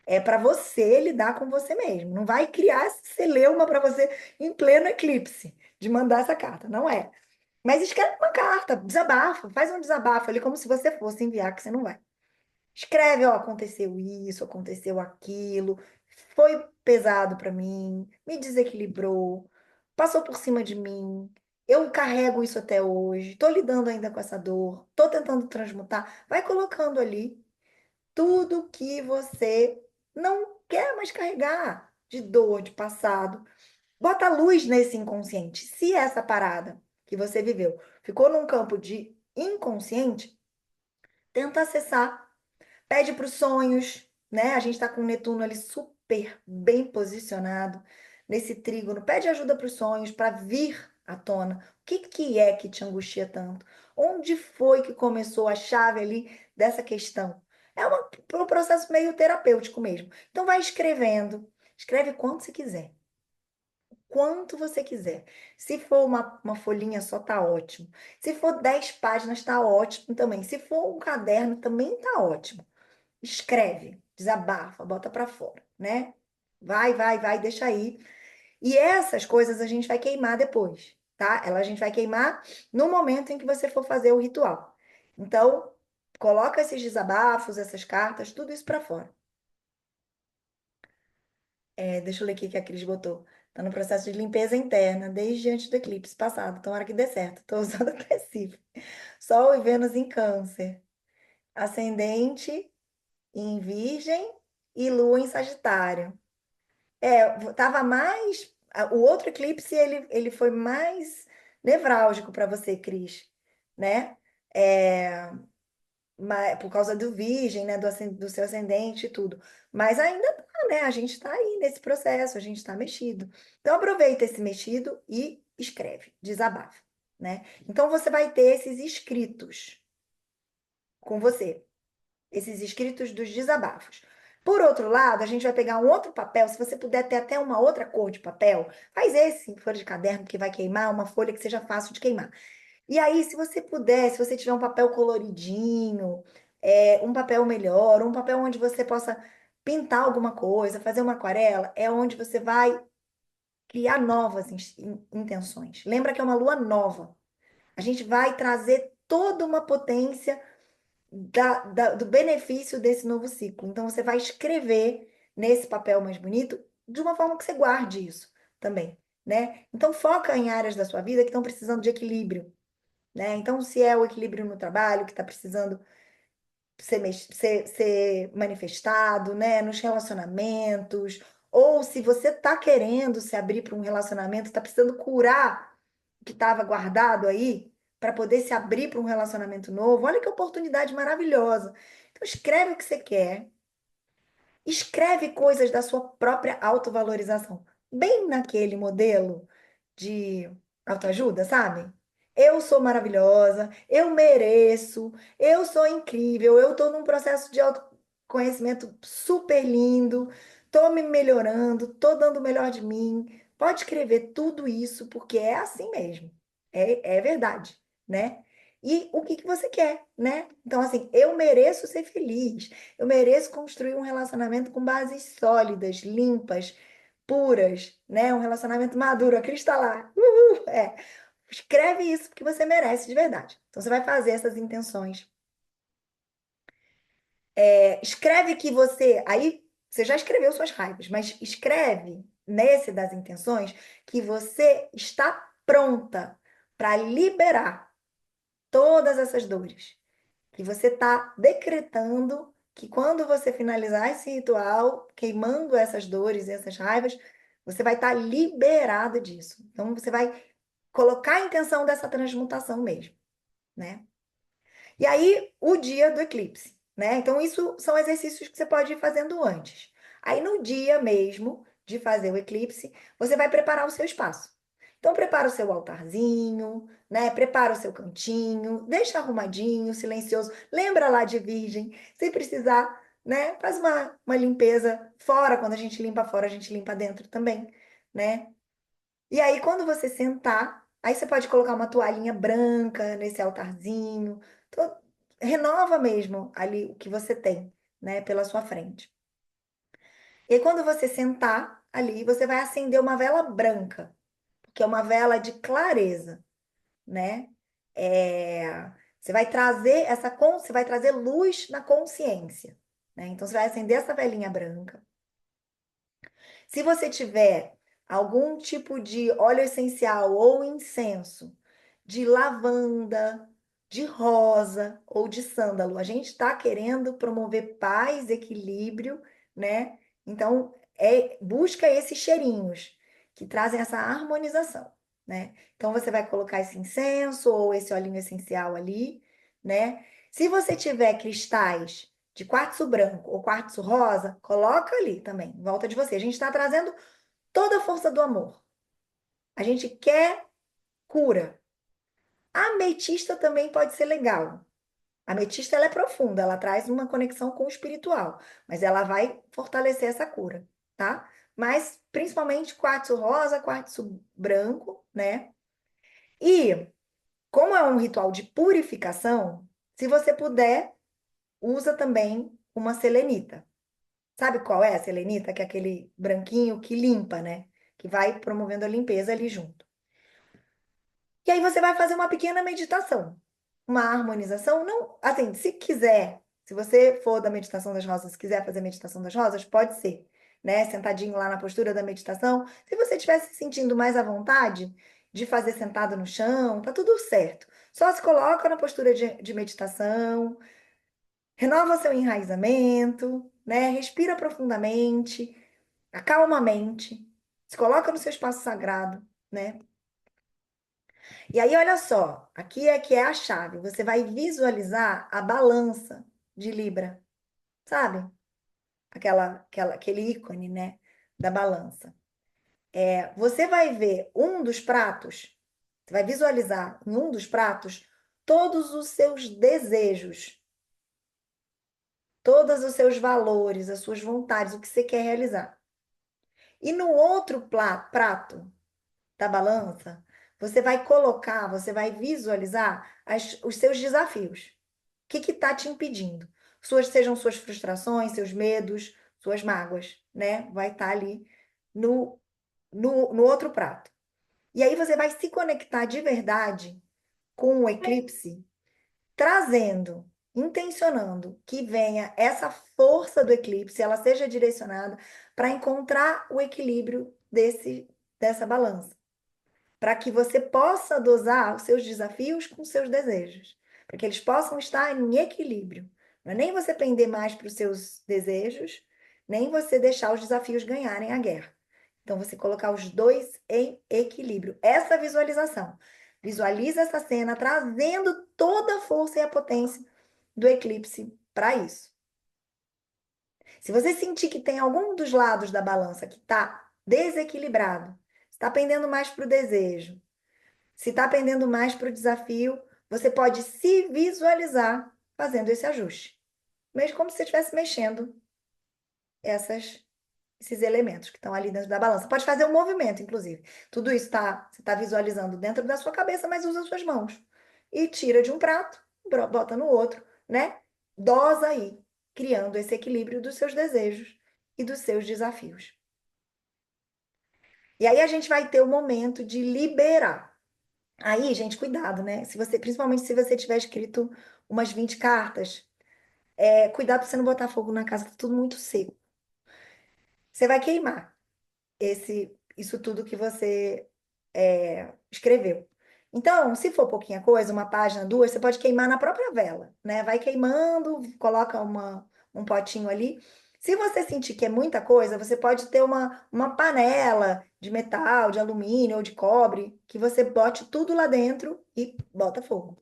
É para você lidar com você mesmo. Não vai criar esse celeuma para você em pleno eclipse de mandar essa carta. Não é. Mas escreve uma carta, desabafa, faz um desabafo ali como se você fosse enviar, que você não vai. Escreve, ó, aconteceu isso, aconteceu aquilo, foi pesado para mim, me desequilibrou, passou por cima de mim. Eu carrego isso até hoje, tô lidando ainda com essa dor, tô tentando transmutar. Vai colocando ali tudo que você não quer mais carregar de dor, de passado. Bota luz nesse inconsciente. Se essa parada que você viveu ficou num campo de inconsciente, tenta acessar. Pede para os sonhos, né? A gente está com o Netuno ali super bem posicionado nesse trígono. Pede ajuda para os sonhos, para vir à tona. O que que é que te angustia tanto? Onde foi que começou a chave ali dessa questão? Um processo meio terapêutico mesmo. Então vai escrevendo. Escreve quanto você quiser. Quanto você quiser. Se for uma folhinha só, tá ótimo. Se for 10 páginas, tá ótimo também. Se for um caderno, também tá ótimo. Escreve, desabafa, bota pra fora, né? Vai, deixa aí. E essas coisas a gente vai queimar depois, tá? A gente vai queimar no momento em que você for fazer o ritual. Então, coloca esses desabafos, essas cartas, tudo isso pra fora. Deixa eu ler aqui que a Cris botou. Tá no processo de limpeza interna, desde antes do eclipse passado. Tomara que dê certo. Tô usando adesivo. Sol e Vênus em Câncer. Ascendente em Virgem e Lua em Sagitário. Tava mais. O outro eclipse, ele foi mais nevrálgico para você, Cris, né? É, por causa do Virgem, né? Do seu ascendente e tudo. Mas ainda tá, né? A gente tá aí nesse processo, a gente tá mexido. Então, aproveita esse mexido e escreve, desabafa, né? Então, você vai ter esses escritos com você. Esses escritos dos desabafos. Por outro lado, a gente vai pegar um outro papel, se você puder ter até uma outra cor de papel, faz esse em folha de caderno que vai queimar, uma folha que seja fácil de queimar. E aí, se você puder, se você tiver um papel coloridinho, um papel melhor, um papel onde você possa pintar alguma coisa, fazer uma aquarela, é onde você vai criar novas intenções. Lembra que é uma lua nova. A gente vai trazer toda uma potência do benefício desse novo ciclo. Então, você vai escrever nesse papel mais bonito de uma forma que você guarde isso também, né? Então, foca em áreas da sua vida que estão precisando de equilíbrio, né? Então, se é o equilíbrio no trabalho que está precisando ser manifestado, né? Nos relacionamentos, ou se você está querendo se abrir para um relacionamento, está precisando curar o que estava guardado aí, para poder se abrir para um relacionamento novo. Olha que oportunidade maravilhosa. Então, escreve o que você quer, escreve coisas da sua própria autovalorização, bem naquele modelo de autoajuda, sabe? Eu sou maravilhosa, eu mereço, eu sou incrível, eu estou num processo de autoconhecimento super lindo, estou me melhorando, estou dando o melhor de mim. Pode escrever tudo isso, porque é assim mesmo. É verdade, né? E o que que você quer, né? Então, assim, eu mereço ser feliz, eu mereço construir um relacionamento com bases sólidas, limpas, puras, né? Um relacionamento maduro, cristalar. Uhul, é. Escreve isso porque você merece de verdade. Então você vai fazer essas intenções. Escreve que você. Aí você já escreveu suas raivas, mas escreve nesse das intenções que você está pronta para liberar todas essas dores. Que você está decretando que quando você finalizar esse ritual, queimando essas dores e essas raivas, você vai estar liberado disso. Então, você vai colocar a intenção dessa transmutação mesmo, né? E aí, o dia do eclipse, né? Então, isso são exercícios que você pode ir fazendo antes. Aí, no dia mesmo de fazer o eclipse, você vai preparar o seu espaço. Então, prepara o seu altarzinho, né? Prepara o seu cantinho, deixa arrumadinho, silencioso. Lembra lá de Virgem, se precisar, né? Faz uma limpeza fora. Quando a gente limpa fora, a gente limpa dentro também, né? E aí, quando você sentar, aí você pode colocar uma toalhinha branca nesse altarzinho. Renova mesmo ali o que você tem, né, pela sua frente. E aí, quando você sentar ali, você vai acender uma vela branca, que é uma vela de clareza, né? Você vai trazer você vai trazer luz na consciência, né? Então, você vai acender essa velinha branca. Se você tiver algum tipo de óleo essencial ou incenso de lavanda, de rosa ou de sândalo, a gente está querendo promover paz, equilíbrio, né? Então, busca esses cheirinhos que trazem essa harmonização, né? Então, você vai colocar esse incenso ou esse olhinho essencial ali, né? Se você tiver cristais de quartzo branco ou quartzo rosa, coloca ali também, em volta de você. A gente está trazendo toda a força do amor. A gente quer cura. A ametista também pode ser legal. A ametista ela é profunda, ela traz uma conexão com o espiritual, mas ela vai fortalecer essa cura, tá? Mas principalmente quartzo rosa, quartzo branco, né? E como é um ritual de purificação, se você puder, usa também uma selenita. Sabe qual é a selenita? Que é aquele branquinho que limpa, né? Que vai promovendo a limpeza ali junto. E aí você vai fazer uma pequena meditação, uma harmonização. Não, assim, se quiser, se você for da meditação das rosas, quiser fazer meditação das rosas, pode ser, né? Sentadinho lá na postura da meditação. Se você estiver se sentindo mais à vontade de fazer sentado no chão, tá tudo certo. Só se coloca na postura de meditação, renova seu enraizamento, né? Respira profundamente. Acalma a mente, se coloca no seu espaço sagrado, né? E aí, olha só, aqui é que é a chave. Você vai visualizar a balança de Libra, sabe? Aquele ícone, né? Da balança. Você vai ver um dos pratos, você vai visualizar em um dos pratos todos os seus desejos, todos os seus valores, as suas vontades, o que você quer realizar. E no outro prato, da balança, você vai colocar, você vai visualizar os seus desafios. O que está te impedindo? Sejam suas frustrações, seus medos, suas mágoas, né? Vai estar ali no, no outro prato. E aí você vai se conectar de verdade com o eclipse, trazendo, intencionando que venha essa força do eclipse, ela seja direcionada para encontrar o equilíbrio dessa balança, para que você possa dosar os seus desafios com os seus desejos, para que eles possam estar em equilíbrio. Não é nem você pender mais para os seus desejos, nem você deixar os desafios ganharem a guerra. Então, você colocar os dois em equilíbrio. Essa visualização. Visualiza essa cena trazendo toda a força e a potência do eclipse para isso. Se você sentir que tem algum dos lados da balança que está desequilibrado, está pendendo mais para o desejo, se está pendendo mais para o desafio, você pode se visualizar fazendo esse ajuste. Mesmo como se você estivesse mexendo esses elementos que estão ali dentro da balança. Pode fazer um movimento, inclusive. Tudo isso você está visualizando dentro da sua cabeça, mas usa as suas mãos. E tira de um prato, bota no outro, né? Dosa aí, criando esse equilíbrio dos seus desejos e dos seus desafios. E aí a gente vai ter o momento de liberar. Aí, gente, cuidado, né? Principalmente se você tiver escrito umas 20 cartas, cuidado para você não botar fogo na casa, tá tudo muito seco. Você vai queimar isso tudo que você escreveu. Então, se for pouquinha coisa, uma página, duas, você pode queimar na própria vela, né? Vai queimando, coloca um potinho ali. Se você sentir que é muita coisa, você pode ter uma panela de metal, de alumínio ou de cobre, que você bote tudo lá dentro e bota fogo,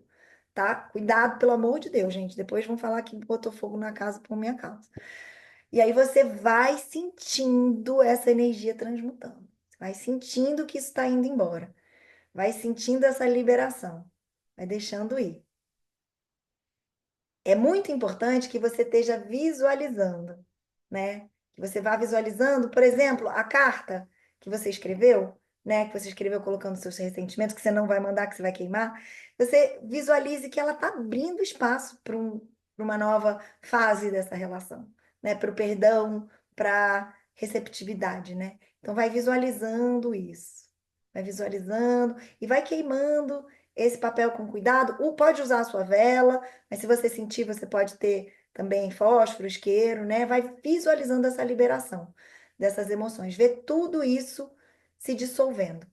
tá? Cuidado, pelo amor de Deus, gente. Depois vão falar que botou fogo na casa por minha causa. E aí você vai sentindo essa energia transmutando. Vai sentindo que isso está indo embora. Vai sentindo essa liberação. Vai deixando ir. É muito importante que você esteja visualizando, né? Que você vá visualizando, por exemplo, a carta que você escreveu, né? Que você escreveu colocando seus ressentimentos, que você não vai mandar, que você vai queimar. Você visualize que ela está abrindo espaço para uma nova fase dessa relação, né? Para o perdão, para receptividade, né? Então vai visualizando isso. Vai visualizando e vai queimando esse papel com cuidado. Ou pode usar a sua vela, mas se você sentir, você pode ter também fósforo, isqueiro, né? Vai visualizando essa liberação dessas emoções, ver tudo isso se dissolvendo.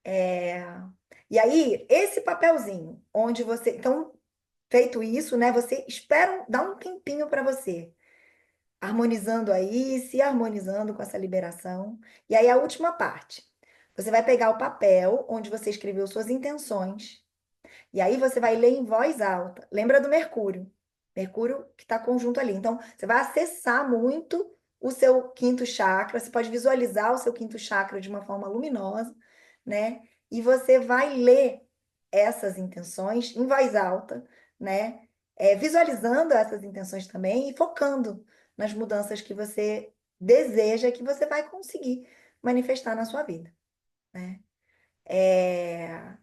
É... E aí, esse papelzinho, onde você. Então, feito isso, né? Você espera, dá um tempinho para você, harmonizando aí, se harmonizando com essa liberação. E aí, a última parte. Você vai pegar o papel onde você escreveu suas intenções. E aí você vai ler em voz alta. Lembra do Mercúrio? Mercúrio que está conjunto ali. Então, você vai acessar muito o seu quinto chakra. Você pode visualizar o seu quinto chakra de uma forma luminosa, né? E você vai ler essas intenções em voz alta, né? Visualizando essas intenções também e focando nas mudanças que você deseja que você vai conseguir manifestar na sua vida, né? É...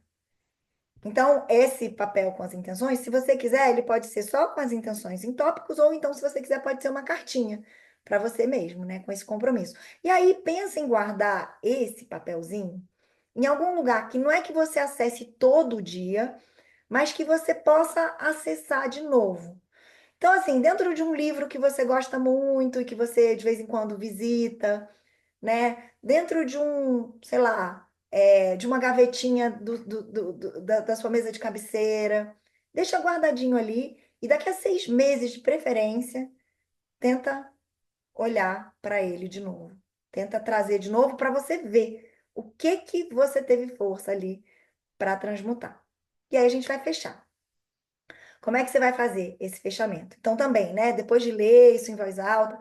Então, esse papel com as intenções, se você quiser, ele pode ser só com as intenções em tópicos, ou então, se você quiser, pode ser uma cartinha para você mesmo, né? Com esse compromisso. E aí, pensa em guardar esse papelzinho em algum lugar que não é que você acesse todo dia, mas que você possa acessar de novo. Então, assim, dentro de um livro que você gosta muito e que você de vez em quando visita, né? Dentro de sei lá, de uma gavetinha da sua mesa de cabeceira. Deixa guardadinho ali e daqui a 6 meses, de preferência, tenta olhar para ele de novo. Tenta trazer de novo para você ver o que que você teve força ali para transmutar. E aí a gente vai fechar. Como é que você vai fazer esse fechamento? Então, também, né? Depois de ler isso em voz alta,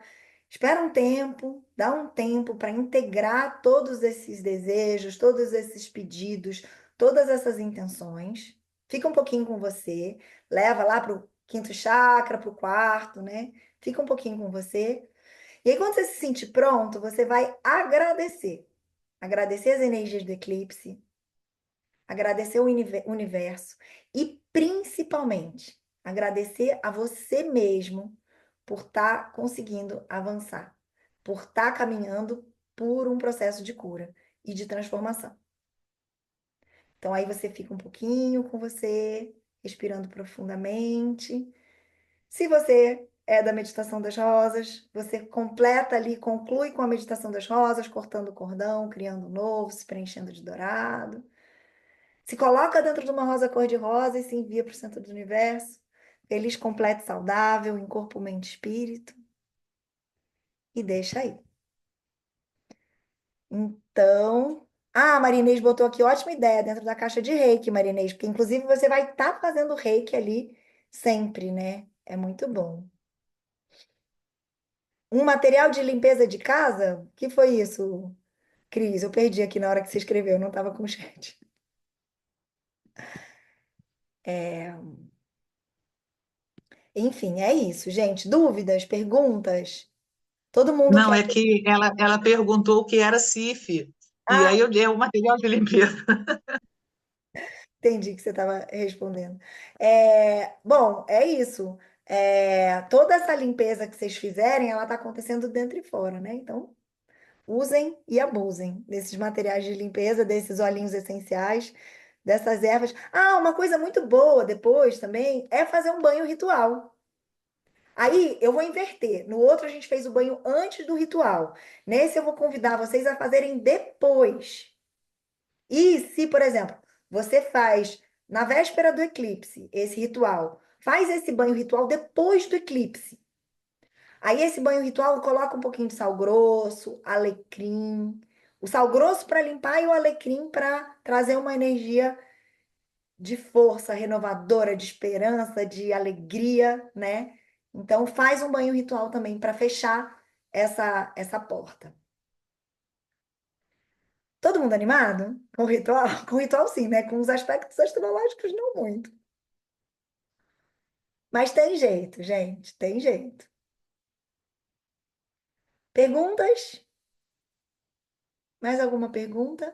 espera um tempo, dá um tempo para integrar todos esses desejos, todos esses pedidos, todas essas intenções. Fica um pouquinho com você, leva lá para o quinto chakra, para o quarto, né? Fica um pouquinho com você. E aí, quando você se sentir pronto, você vai agradecer. Agradecer as energias do eclipse, agradecer o universo e, principalmente, agradecer a você mesmo por estar conseguindo avançar, por estar caminhando por um processo de cura e de transformação. Então, aí você fica um pouquinho com você, respirando profundamente. Se você é da meditação das rosas, você completa ali, conclui com a meditação das rosas, cortando o cordão, criando um novo, se preenchendo de dourado. Se coloca dentro de uma rosa cor-de-rosa e se envia para o centro do universo, feliz, completo, saudável, em corpo, mente, e espírito, e deixa aí. Então, Marinês botou aqui ótima ideia dentro da caixa de reiki, Marinês, porque inclusive você vai estar fazendo reiki ali sempre, né? É muito bom. Um material de limpeza de casa? O que foi isso, Cris? Eu perdi aqui na hora que você escreveu, não estava com o chat. É, enfim, é isso, gente. Dúvidas, perguntas? Todo mundo Não, quer. é que ela perguntou o que era CIF, e Ah, aí eu dei o material de limpeza. entendi que você estava respondendo. Bom, é isso. Toda essa limpeza que vocês fizerem, ela está acontecendo dentro e fora, né? Então, usem e abusem desses materiais de limpeza, desses olhinhos essenciais, dessas ervas. Uma coisa muito boa depois também é fazer um banho ritual. Aí eu vou inverter. No outro a gente fez o banho antes do ritual. Nesse eu vou convidar vocês a fazerem depois. E se, por exemplo, você faz na véspera do eclipse esse ritual, faz esse banho ritual depois do eclipse. Aí esse banho ritual coloca um pouquinho de sal grosso, alecrim. O sal grosso para limpar e o alecrim para trazer uma energia de força renovadora, de esperança, de alegria, né? Então faz um banho ritual também para fechar essa porta. Todo mundo animado com o ritual? Com o ritual sim, né? Com os aspectos astrológicos não muito. Mas tem jeito, gente, tem jeito. Perguntas? Mais alguma pergunta?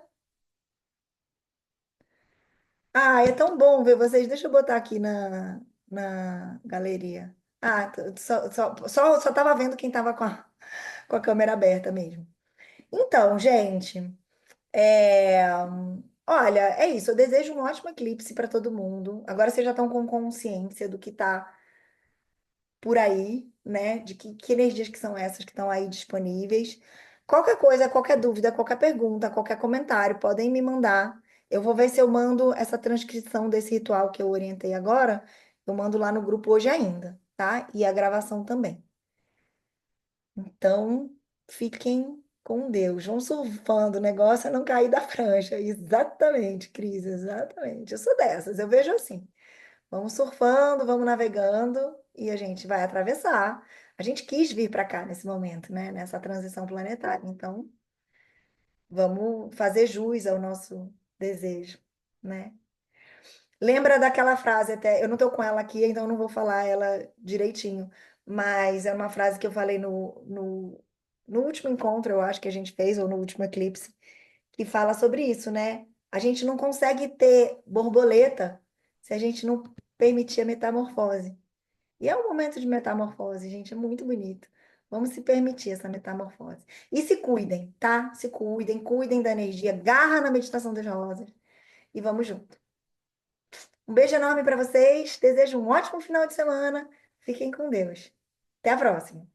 Ah, é tão bom ver vocês. Deixa eu botar aqui na galeria. Ah, só tava vendo quem tava com a câmera aberta mesmo. Então, gente, é, olha, é isso. Eu desejo um ótimo eclipse para todo mundo. Agora vocês já estão com consciência do que tá por aí, né? De que energias que são essas que estão aí disponíveis. Qualquer coisa, qualquer dúvida, qualquer pergunta, qualquer comentário, podem me mandar. Eu vou ver se eu mando essa transcrição desse ritual que eu orientei agora. Eu mando lá no grupo hoje ainda, tá? E a gravação também. Então, fiquem com Deus. Vão surfando, o negócio é não cair da prancha. Exatamente, Cris, exatamente. Eu sou dessas, eu vejo assim. Vamos surfando, vamos navegando e a gente vai atravessar. A gente quis vir para cá nesse momento, né? Nessa transição planetária. Então, vamos fazer jus ao nosso desejo, né? Lembra daquela frase até, eu não estou com ela aqui, então não vou falar ela direitinho, mas é uma frase que eu falei no último encontro, eu acho que a gente fez, ou no último eclipse, que fala sobre isso, né? A gente não consegue ter borboleta se a gente não permitir a metamorfose. E é um momento de metamorfose, gente, é muito bonito. Vamos se permitir essa metamorfose. E se cuidem, tá? Se cuidem, cuidem da energia, garra na meditação das rosas e vamos junto. Um beijo enorme para vocês, desejo um ótimo final de semana. Fiquem com Deus. Até a próxima.